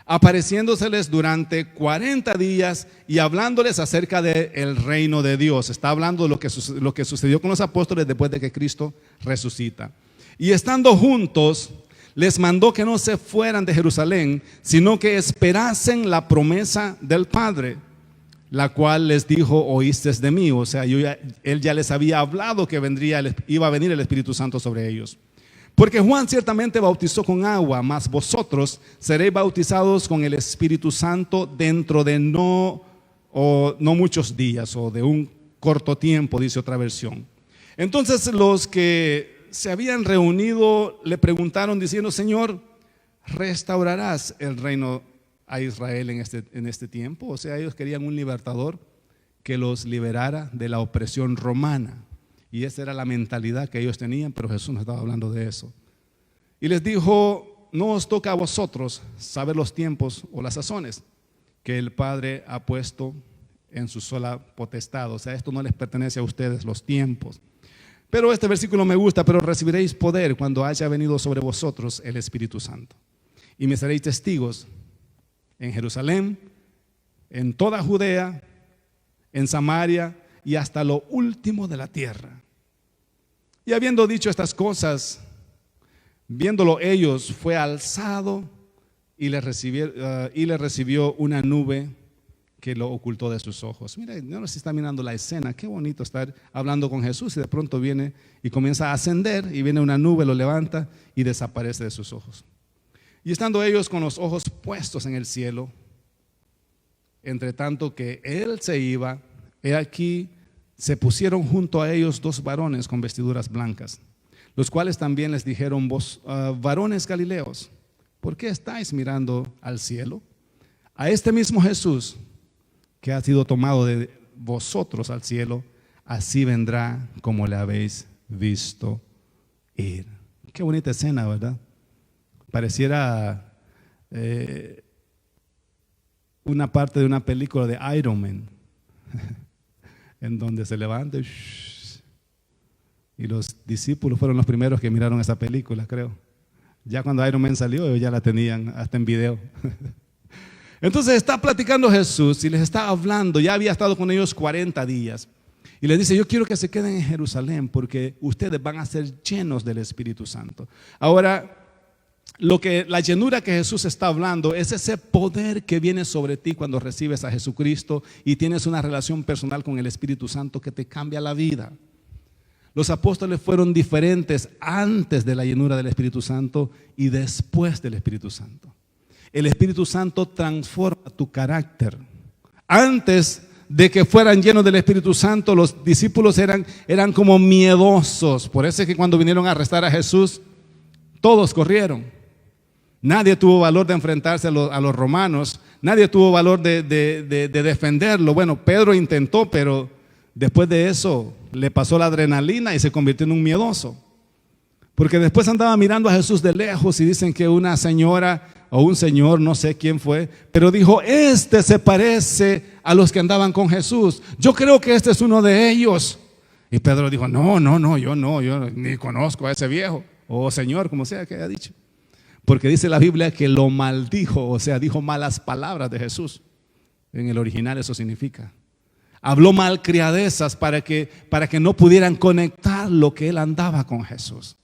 apareciéndoseles durante 40 días y hablándoles acerca del reino de Dios. Está hablando de lo que sucedió con los apóstoles después de que Cristo resucita. Y estando juntos, les mandó que no se fueran de Jerusalén, sino que esperasen la promesa del Padre, la cual les dijo: oísteis de mí. O sea, él ya les había hablado que iba a venir el Espíritu Santo sobre ellos. Porque Juan ciertamente bautizó con agua, mas vosotros seréis bautizados con el Espíritu Santo dentro de no muchos días, o de un corto tiempo, dice otra versión. Entonces los que se habían reunido le preguntaron diciendo: Señor, ¿restaurarás el reino a Israel en este tiempo? O sea, ellos querían un libertador que los liberara de la opresión romana. Y esa era la mentalidad que ellos tenían, pero Jesús no estaba hablando de eso. Y les dijo: no os toca a vosotros saber los tiempos o las sazones que el Padre ha puesto en su sola potestad. O sea, esto no les pertenece a ustedes, los tiempos. Pero este versículo me gusta: pero recibiréis poder cuando haya venido sobre vosotros el Espíritu Santo. Y me seréis testigos en Jerusalén, en toda Judea, en Samaria y hasta lo último de la tierra. Y habiendo dicho estas cosas, viéndolo ellos, fue alzado y le recibió una nube que lo ocultó de sus ojos. Mira, no se está mirando la escena. Qué bonito estar hablando con Jesús y de pronto viene y comienza a ascender y viene una nube, lo levanta y desaparece de sus ojos. Y estando ellos con los ojos puestos en el cielo, entre tanto que él se iba, he aquí se pusieron junto a ellos dos varones con vestiduras blancas, los cuales también les dijeron: vos, varones galileos, ¿por qué estáis mirando al cielo? A este mismo Jesús que ha sido tomado de vosotros al cielo, así vendrá como le habéis visto ir. Qué bonita escena, ¿verdad? Pareciera una parte de una película de Iron Man, en donde se levanta y los discípulos fueron los primeros que miraron esa película, creo. Ya cuando Iron Man salió, ellos ya la tenían hasta en video. Entonces está platicando Jesús y les está hablando. Ya había estado con ellos 40 días. Y les dice: yo quiero que se queden en Jerusalén porque ustedes van a ser llenos del Espíritu Santo. Ahora, la llenura que Jesús está hablando es ese poder que viene sobre ti cuando recibes a Jesucristo y tienes una relación personal con el Espíritu Santo que te cambia la vida. Los apóstoles fueron diferentes antes de la llenura del Espíritu Santo y después del Espíritu Santo. El Espíritu Santo transforma tu carácter. Antes de que fueran llenos del Espíritu Santo, los discípulos eran como miedosos. Por eso es que cuando vinieron a arrestar a Jesús, todos corrieron. Nadie tuvo valor de enfrentarse a los romanos. Nadie tuvo valor de defenderlo. Bueno, Pedro intentó, pero después de eso le pasó la adrenalina y se convirtió en un miedoso. Porque después andaba mirando a Jesús de lejos y dicen que una señora o un señor, no sé quién fue, pero dijo: este se parece a los que andaban con Jesús. Yo creo que este es uno de ellos. Y Pedro dijo: no, yo ni conozco a ese viejo o señor, como sea que haya dicho. Porque dice la Biblia que lo maldijo, o sea, dijo malas palabras de Jesús. En el original eso significa. Habló malcriadezas para que no pudieran conectar lo que él andaba con Jesús.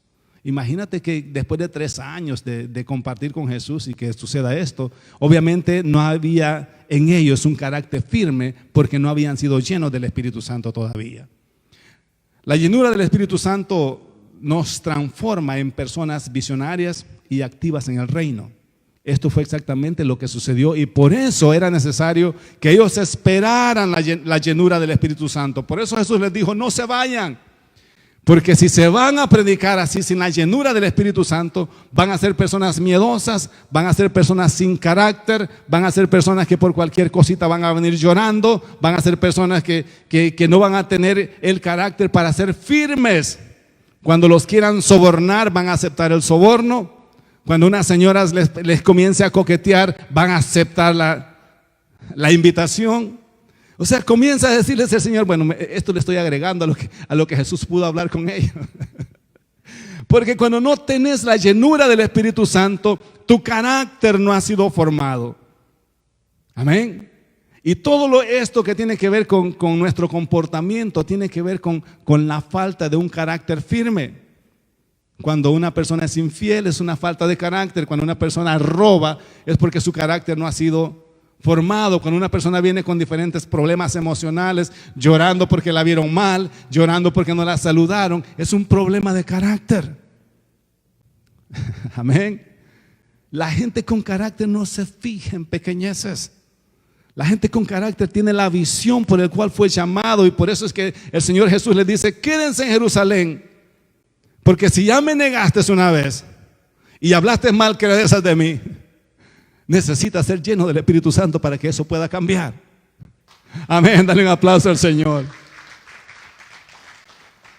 Imagínate que después de 3 años de compartir con Jesús y que suceda esto, obviamente no había en ellos un carácter firme porque no habían sido llenos del Espíritu Santo todavía. La llenura del Espíritu Santo nos transforma en personas visionarias y activas en el reino. Esto fue exactamente lo que sucedió y por eso era necesario que ellos esperaran la llenura del Espíritu Santo. Por eso Jesús les dijo: no se vayan, porque si se van a predicar así sin la llenura del Espíritu Santo, van a ser personas miedosas, van a ser personas sin carácter, van a ser personas que por cualquier cosita van a venir llorando, van a ser personas que no van a tener el carácter para ser firmes. Cuando los quieran sobornar, van a aceptar el soborno. Cuando unas señoras les comience a coquetear, van a aceptar la invitación. O sea, comienza a decirles el Señor: bueno, esto le estoy agregando a lo que Jesús pudo hablar con ellos. Porque cuando no tenés la llenura del Espíritu Santo, tu carácter no ha sido formado. Amén. Y todo esto que tiene que ver con nuestro comportamiento, tiene que ver con la falta de un carácter firme. Cuando una persona es infiel, es una falta de carácter. Cuando una persona roba, es porque su carácter no ha sido formado. Cuando una persona viene con diferentes problemas emocionales, llorando porque la vieron mal, llorando porque no la saludaron, es un problema de carácter. Amén. La gente con carácter no se fija en pequeñeces. La gente con carácter tiene la visión por el cual fue llamado, y por eso es que el Señor Jesús les dice: quédense en Jerusalén, porque si ya me negaste una vez y hablaste mal que regresas de mí, necesitas ser lleno del Espíritu Santo para que eso pueda cambiar. Amén, dale un aplauso al Señor.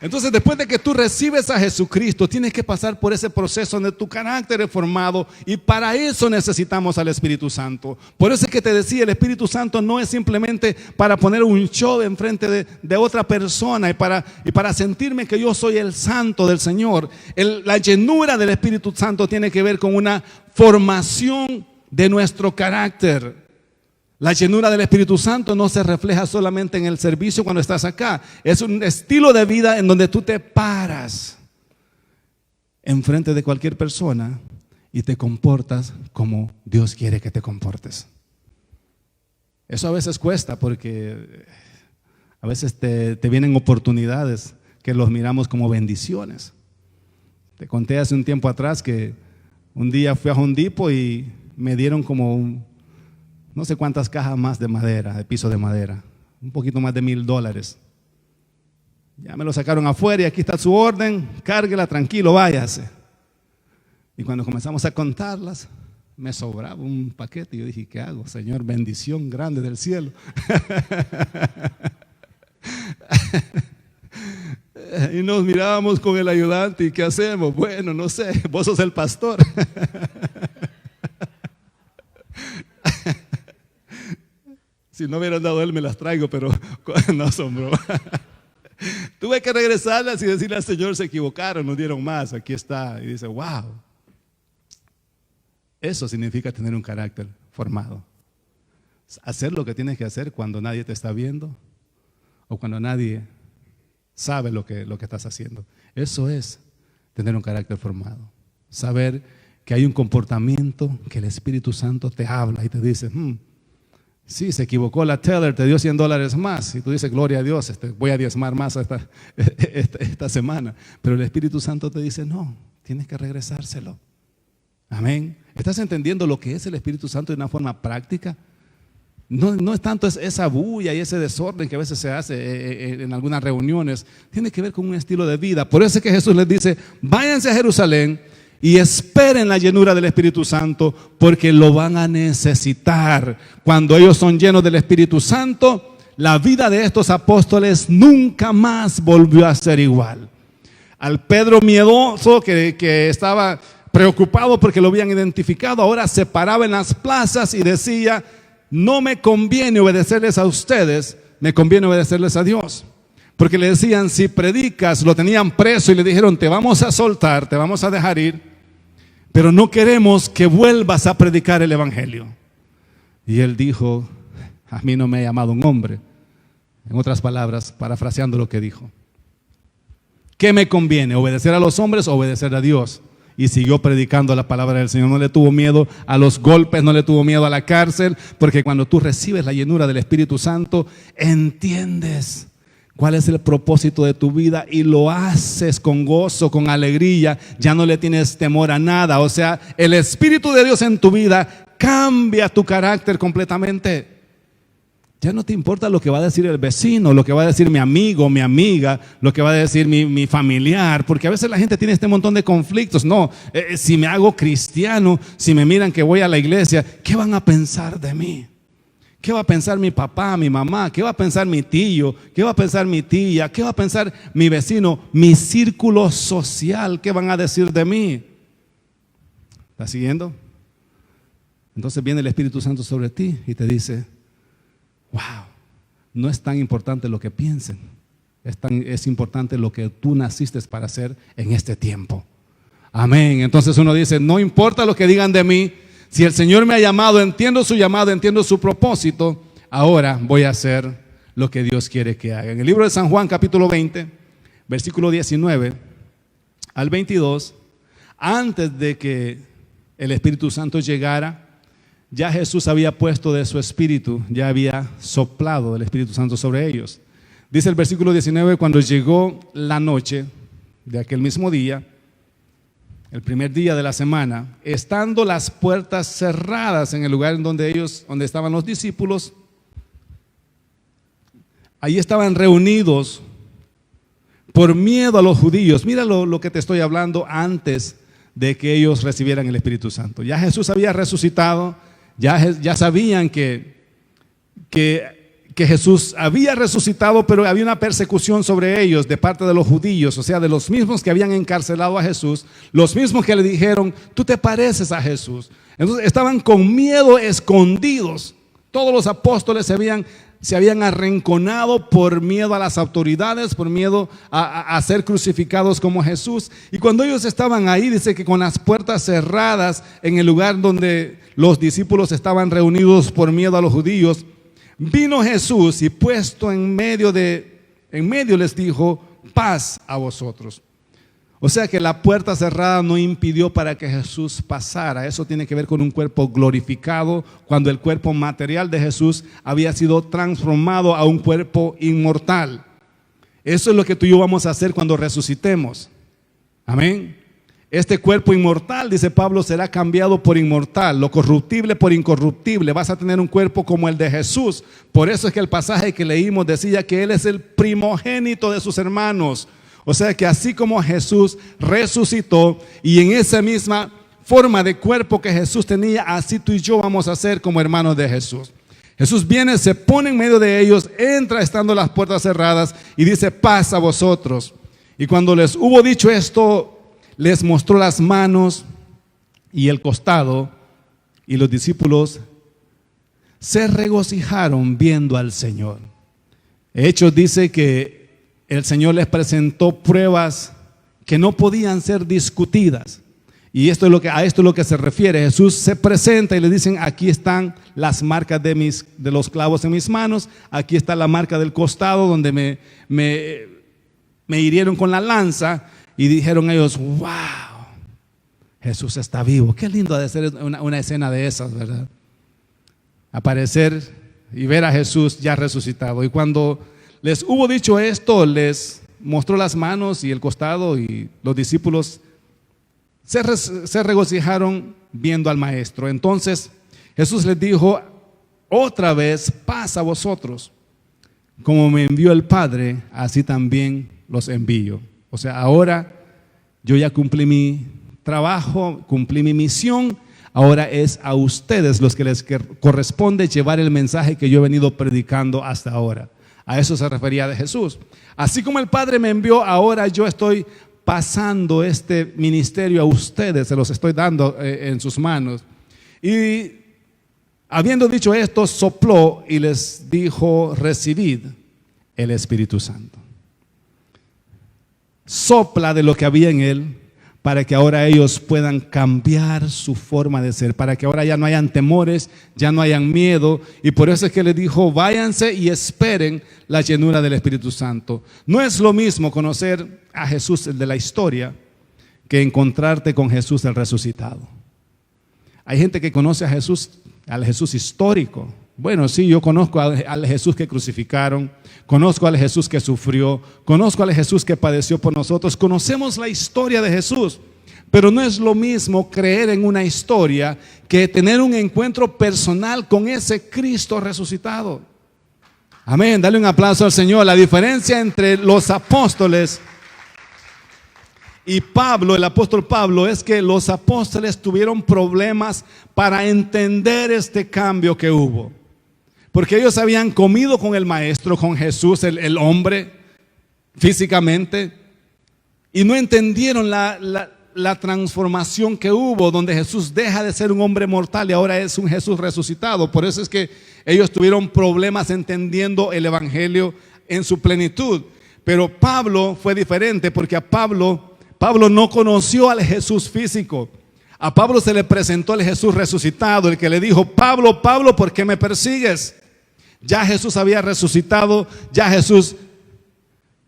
Entonces, después de que tú recibes a Jesucristo, tienes que pasar por ese proceso donde tu carácter es formado, y para eso necesitamos al Espíritu Santo. Por eso es que te decía, el Espíritu Santo no es simplemente para poner un show enfrente de otra persona y para sentirme que yo soy el santo del Señor. La llenura del Espíritu Santo tiene que ver con una formación de nuestro carácter. La llenura del Espíritu Santo no se refleja solamente en el servicio cuando estás acá. Es un estilo de vida en donde tú te paras enfrente de cualquier persona y te comportas como Dios quiere que te comportes. Eso a veces cuesta, porque a veces te vienen oportunidades que los miramos como bendiciones. Te conté hace un tiempo atrás que un día fui a Home Depot y me dieron como no sé cuántas cajas más de madera, de piso de madera, un poquito más de $1,000. Ya me lo sacaron afuera y aquí está su orden, cárguela, tranquilo, váyase. Y cuando comenzamos a contarlas, me sobraba un paquete y yo dije: ¿qué hago, Señor? Bendición grande del cielo. Y nos mirábamos con el ayudante: ¿y qué hacemos? Bueno, no sé, vos sos el pastor. Si no hubieran dado él, me las traigo, pero no asombró. Tuve que regresarlas y decirle al Señor: se equivocaron, nos dieron más, aquí está. Y dice: wow. Eso significa tener un carácter formado. Hacer lo que tienes que hacer cuando nadie te está viendo o cuando nadie sabe lo que estás haciendo. Eso es tener un carácter formado. Saber que hay un comportamiento que el Espíritu Santo te habla y te dice: sí, se equivocó la teller, te dio $100 más. Y tú dices: gloria a Dios, voy a diezmar más esta semana. Pero el Espíritu Santo te dice: no, tienes que regresárselo. Amén. ¿Estás entendiendo lo que es el Espíritu Santo de una forma práctica? No es tanto esa bulla y ese desorden que a veces se hace en algunas reuniones. Tiene que ver con un estilo de vida. Por eso es que Jesús les dice: váyanse a Jerusalén y esperen la llenura del Espíritu Santo, porque lo van a necesitar. Cuando ellos son llenos del Espíritu Santo, la vida de estos apóstoles nunca más volvió a ser igual. Al Pedro miedoso, que estaba preocupado porque lo habían identificado, ahora se paraba en las plazas y decía: no me conviene obedecerles a ustedes, me conviene obedecerles a Dios. Porque le decían: si predicas, lo tenían preso y le dijeron: te vamos a soltar, te vamos a dejar ir, pero no queremos que vuelvas a predicar el Evangelio. Y él dijo: a mí no me ha llamado un hombre. En otras palabras, parafraseando lo que dijo: ¿qué me conviene? ¿Obedecer a los hombres o obedecer a Dios? Y siguió predicando la palabra del Señor. No le tuvo miedo a los golpes, no le tuvo miedo a la cárcel, porque cuando tú recibes la llenura del Espíritu Santo, entiendes cuál es el propósito de tu vida y lo haces con gozo, con alegría. Ya no le tienes temor a nada. O sea, el Espíritu de Dios en tu vida cambia tu carácter completamente. Ya no te importa lo que va a decir el vecino, lo que va a decir mi amigo, mi amiga, lo que va a decir mi familiar, porque a veces la gente tiene este montón de conflictos. No, si me hago cristiano, si me miran que voy a la iglesia, ¿qué van a pensar de mí? ¿Qué va a pensar mi papá, mi mamá? ¿Qué va a pensar mi tío? ¿Qué va a pensar mi tía? ¿Qué va a pensar mi vecino? Mi círculo social, ¿qué van a decir de mí? ¿Estás siguiendo? Entonces viene el Espíritu Santo sobre ti y te dice: wow, no es tan importante lo que piensen, es importante lo que tú naciste para hacer en este tiempo. Amén. Entonces uno dice, no importa lo que digan de mí, si el Señor me ha llamado, entiendo su llamado, entiendo su propósito, ahora voy a hacer lo que Dios quiere que haga. En el libro de San Juan, capítulo 20, versículo 19 al 22, antes de que el Espíritu Santo llegara, ya Jesús había puesto de su Espíritu, ya había soplado el Espíritu Santo sobre ellos. Dice el versículo 19, cuando llegó la noche de aquel mismo día, el primer día de la semana, estando las puertas cerradas en el lugar en donde estaban los discípulos, ahí estaban reunidos por miedo a los judíos. Mira lo que te estoy hablando antes de que ellos recibieran el Espíritu Santo. Ya Jesús había resucitado, ya sabían que Jesús había resucitado, pero había una persecución sobre ellos de parte de los judíos, o sea, de los mismos que habían encarcelado a Jesús, los mismos que le dijeron, tú te pareces a Jesús. Entonces estaban con miedo, escondidos. Todos los apóstoles se habían arrinconado por miedo a las autoridades, por miedo a ser crucificados como Jesús. Y cuando ellos estaban ahí, dice que con las puertas cerradas en el lugar donde los discípulos estaban reunidos por miedo a los judíos, vino Jesús y puesto en medio les dijo, paz a vosotros. O sea que la puerta cerrada no impidió para que Jesús pasara. Eso tiene que ver con un cuerpo glorificado, cuando el cuerpo material de Jesús había sido transformado a un cuerpo inmortal. Eso es lo que tú y yo vamos a hacer cuando resucitemos. Amén. Este cuerpo inmortal, dice Pablo, será cambiado por inmortal, lo corruptible por incorruptible. Vas a tener un cuerpo como el de Jesús. Por eso es que el pasaje que leímos decía que Él es el primogénito de sus hermanos. O sea que así como Jesús resucitó, y en esa misma forma de cuerpo que Jesús tenía, así tú y yo vamos a ser como hermanos de Jesús. Jesús viene, se pone en medio de ellos, entra estando las puertas cerradas y dice, paz a vosotros. Y cuando les hubo dicho esto, les mostró las manos y el costado, y los discípulos se regocijaron viendo al Señor. Hechos dice que el Señor les presentó pruebas que no podían ser discutidas. Y a esto es lo que se refiere. Jesús se presenta y le dicen, aquí están las marcas de los clavos en mis manos, aquí está la marca del costado donde me hirieron con la lanza. Y dijeron ellos, wow, Jesús está vivo. Qué lindo ha de ser una escena de esas, ¿verdad? Aparecer y ver a Jesús ya resucitado. Y cuando les hubo dicho esto, les mostró las manos y el costado, y los discípulos se regocijaron viendo al Maestro. Entonces Jesús les dijo otra vez, paz a vosotros. Como me envió el Padre, así también los envío. O sea, ahora yo ya cumplí mi trabajo, cumplí mi misión. Ahora es a ustedes los que les corresponde llevar el mensaje que yo he venido predicando hasta ahora. A eso se refería de Jesús. Así como el Padre me envió, ahora yo estoy pasando este ministerio a ustedes, se los estoy dando en sus manos. Y habiendo dicho esto, sopló y les dijo, recibid el Espíritu Santo. Sopla de lo que había en Él, para que ahora ellos puedan cambiar su forma de ser, para que ahora ya no hayan temores, ya no hayan miedo. Y por eso es que les dijo, váyanse y esperen la llenura del Espíritu Santo. No es lo mismo conocer a Jesús, el de la historia, que encontrarte con Jesús el resucitado. Hay gente que conoce a Jesús, al Jesús histórico. Bueno, sí, yo conozco al Jesús que crucificaron, conozco al Jesús que sufrió, conozco al Jesús que padeció por nosotros, conocemos la historia de Jesús, pero no es lo mismo creer en una historia que tener un encuentro personal con ese Cristo resucitado. Amén, dale un aplauso al Señor. La diferencia entre los apóstoles y Pablo, el apóstol Pablo, es que los apóstoles tuvieron problemas para entender este cambio que hubo. Porque ellos habían comido con el Maestro, con Jesús, el hombre, físicamente, y no entendieron la transformación que hubo, donde Jesús deja de ser un hombre mortal y ahora es un Jesús resucitado. Por eso es que ellos tuvieron problemas entendiendo el Evangelio en su plenitud. Pero Pablo fue diferente, porque a Pablo Pablo no conoció al Jesús físico. A Pablo se le presentó el Jesús resucitado, el que le dijo: Pablo, Pablo, ¿por qué me persigues? Ya Jesús había resucitado, ya Jesús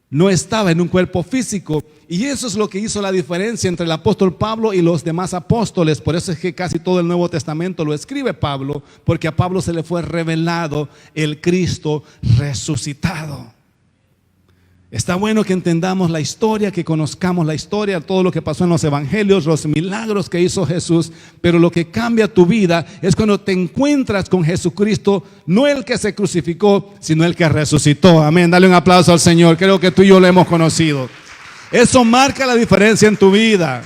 no estaba en un cuerpo físico. Y eso es lo que hizo la diferencia entre el apóstol Pablo y los demás apóstoles. Por eso es que casi todo el Nuevo Testamento lo escribe Pablo, porque a Pablo se le fue revelado el Cristo resucitado. Está bueno que entendamos la historia, que conozcamos la historia, todo lo que pasó en los evangelios, los milagros que hizo Jesús. Pero lo que cambia tu vida es cuando te encuentras con Jesucristo, no el que se crucificó, sino el que resucitó. Amén, dale un aplauso al Señor. Creo que tú y yo lo hemos conocido. Eso marca la diferencia en tu vida.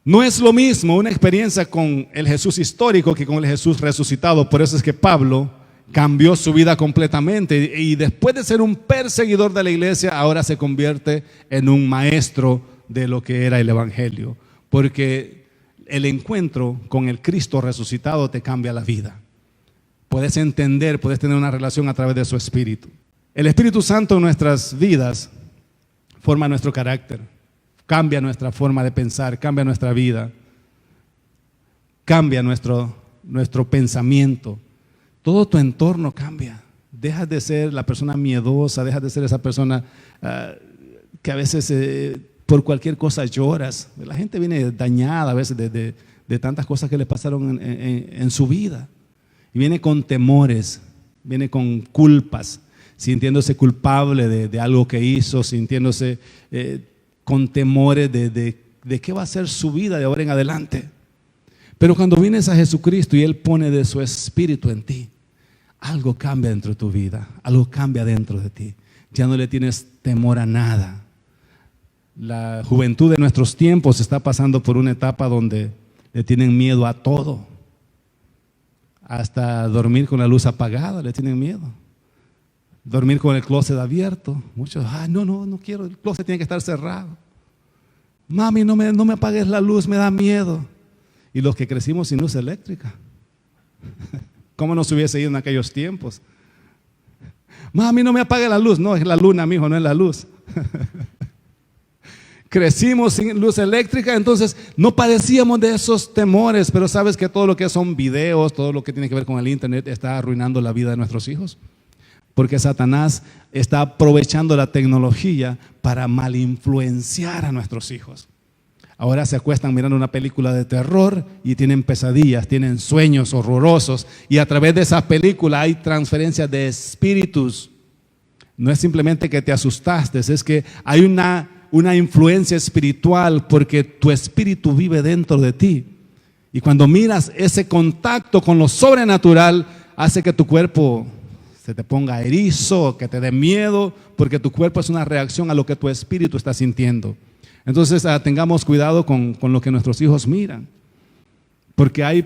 No es lo mismo una experiencia con el Jesús histórico que con el Jesús resucitado. Por eso es que Pablo cambió su vida completamente, y después de ser un perseguidor de la iglesia, ahora se convierte en un maestro de lo que era el evangelio, porque el encuentro con el Cristo resucitado te cambia la vida. Puedes entender, puedes tener una relación a través de su Espíritu. El Espíritu Santo en nuestras vidas forma nuestro carácter, cambia nuestra forma de pensar, cambia nuestra vida, cambia nuestro pensamiento. Todo tu entorno cambia. Dejas de ser la persona miedosa, dejas de ser esa persona que a veces por cualquier cosa lloras. La gente viene dañada a veces de tantas cosas que le pasaron en su vida. Y viene con temores, viene con culpas, sintiéndose culpable de algo que hizo, sintiéndose con temores de qué va a ser su vida de ahora en adelante. Pero cuando vienes a Jesucristo y Él pone de su Espíritu en ti, algo cambia dentro de tu vida, algo cambia dentro de ti. Ya no le tienes temor a nada. La juventud de nuestros tiempos está pasando por una etapa donde le tienen miedo a todo. Hasta dormir con la luz apagada le tienen miedo. Dormir con el closet abierto. Muchos, no quiero, el closet tiene que estar cerrado. Mami, no me apagues la luz, me da miedo. Y los que crecimos sin luz eléctrica, ¿cómo nos hubiese ido en aquellos tiempos? Mami, no me apague la luz. No, es la luna, mijo, no es la luz. Crecimos sin luz eléctrica, entonces no padecíamos de esos temores. Pero sabes que todo lo que son videos, todo lo que tiene que ver con el internet está arruinando la vida de nuestros hijos. Porque Satanás está aprovechando la tecnología para mal influenciar a nuestros hijos. Ahora se acuestan mirando una película de terror y tienen pesadillas, tienen sueños horrorosos, y a través de esa película hay transferencias de espíritus. No es simplemente que te asustaste, es que hay una influencia espiritual, porque tu espíritu vive dentro de ti. Y cuando miras ese contacto con lo sobrenatural, hace que tu cuerpo se te ponga erizo, que te dé miedo, porque tu cuerpo es una reacción a lo que tu espíritu está sintiendo. Entonces tengamos cuidado con lo que nuestros hijos miran, porque hay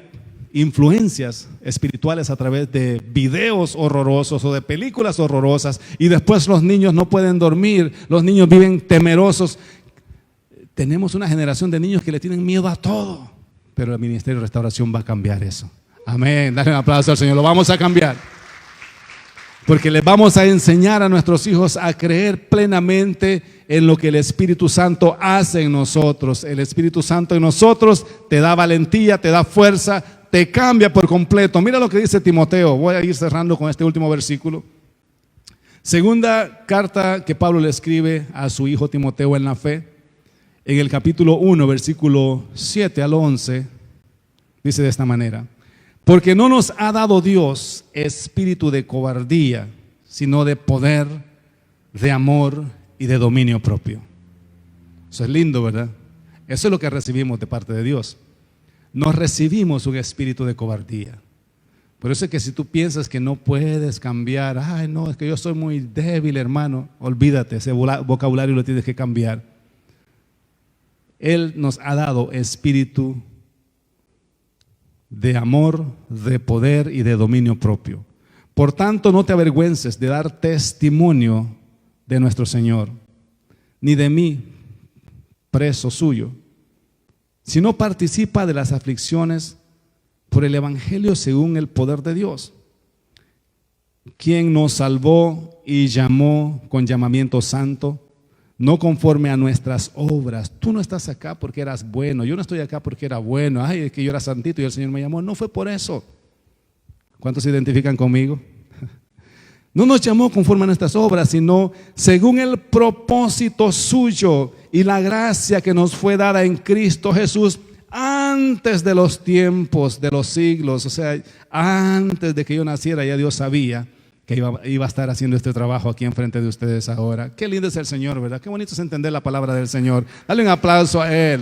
influencias espirituales a través de videos horrorosos o de películas horrorosas, y después los niños no pueden dormir, los niños viven temerosos. Tenemos una generación de niños que le tienen miedo a todo, pero el Ministerio de Restauración va a cambiar eso. Amén, dale un aplauso al Señor, lo vamos a cambiar. Porque les vamos a enseñar a nuestros hijos a creer plenamente en lo que el Espíritu Santo hace en nosotros. El Espíritu Santo en nosotros te da valentía, te da fuerza, te cambia por completo. Mira lo que dice Timoteo. Voy a ir cerrando con este último versículo. Segunda carta que Pablo le escribe a su hijo Timoteo en la fe. En el capítulo 1, versículo 7 al 11, dice de esta manera: porque no nos ha dado Dios espíritu de cobardía, sino de poder, de amor y de dominio propio. Eso es lindo, ¿verdad? Eso es lo que recibimos de parte de Dios. No recibimos un espíritu de cobardía. Por eso es que si tú piensas que no puedes cambiar, ay no, es que yo soy muy débil, hermano, olvídate, ese vocabulario lo tienes que cambiar. Él nos ha dado espíritu de amor, de poder y de dominio propio. Por tanto, no te avergüences de dar testimonio de nuestro Señor, ni de mí, preso suyo, sino participa de las aflicciones por el Evangelio según el poder de Dios, quien nos salvó y llamó con llamamiento santo, no conforme a nuestras obras. Tú no estás acá porque eras bueno, yo no estoy acá porque era bueno, ay, es que yo era santito y el Señor me llamó. No fue por eso. ¿Cuántos se identifican conmigo? No nos llamó conforme a nuestras obras, sino según el propósito suyo y la gracia que nos fue dada en Cristo Jesús antes de los tiempos, de los siglos. O sea, antes de que yo naciera ya Dios sabía que iba a estar haciendo este trabajo aquí enfrente de ustedes ahora. Qué lindo es el Señor, ¿verdad? Qué bonito es entender la palabra del Señor. Dale un aplauso a Él.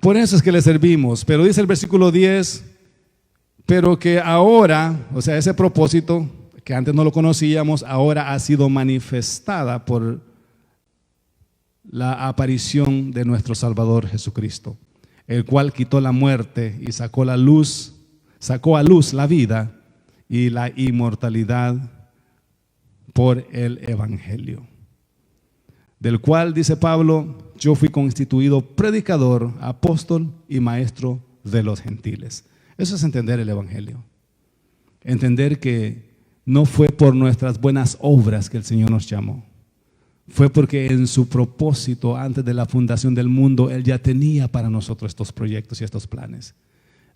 Por eso es que le servimos. Pero dice el versículo 10, pero que ahora, o sea, ese propósito que antes no lo conocíamos, ahora ha sido manifestada por la aparición de nuestro Salvador Jesucristo, el cual quitó la muerte y sacó a luz la vida y la inmortalidad por el Evangelio, del cual, dice Pablo, yo fui constituido predicador, apóstol y maestro de los gentiles. Eso es entender el Evangelio. Entender que no fue por nuestras buenas obras que el Señor nos llamó. Fue porque en su propósito, antes de la fundación del mundo, Él ya tenía para nosotros estos proyectos y estos planes.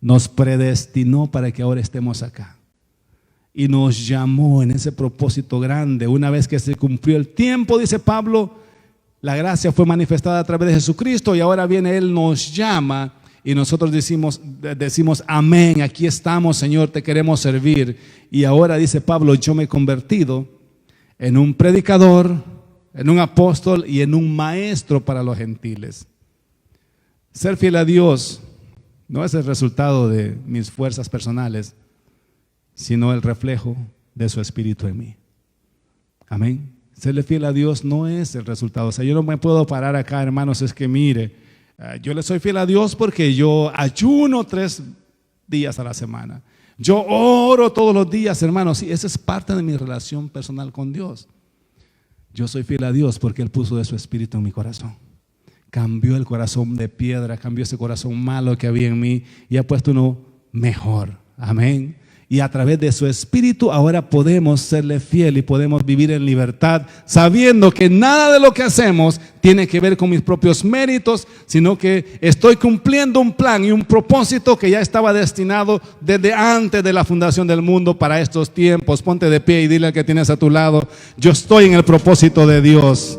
Nos predestinó para que ahora estemos acá. Y nos llamó en ese propósito grande. Una vez que se cumplió el tiempo, dice Pablo, la gracia fue manifestada a través de Jesucristo y ahora viene Él, nos llama y nosotros decimos amén, aquí estamos, Señor, te queremos servir. Y ahora dice Pablo, yo me he convertido en un predicador, en un apóstol y en un maestro para los gentiles. Ser fiel a Dios no es el resultado de mis fuerzas personales, sino el reflejo de su Espíritu en mí. Amén. Serle fiel a Dios no es el resultado. O sea, yo no me puedo parar acá, hermanos, es que mire, yo le soy fiel a Dios porque yo ayuno 3 días a la semana. Yo oro todos los días, hermanos. Sí, esa es parte de mi relación personal con Dios. Yo soy fiel a Dios porque Él puso de su Espíritu en mi corazón. Cambió el corazón de piedra, cambió ese corazón malo que había en mí y ha puesto uno mejor. Amén. Y a través de su Espíritu ahora podemos serle fiel y podemos vivir en libertad, sabiendo que nada de lo que hacemos tiene que ver con mis propios méritos, sino que estoy cumpliendo un plan y un propósito que ya estaba destinado desde antes de la fundación del mundo para estos tiempos. Ponte de pie y dile al que tienes a tu lado, yo estoy en el propósito de Dios.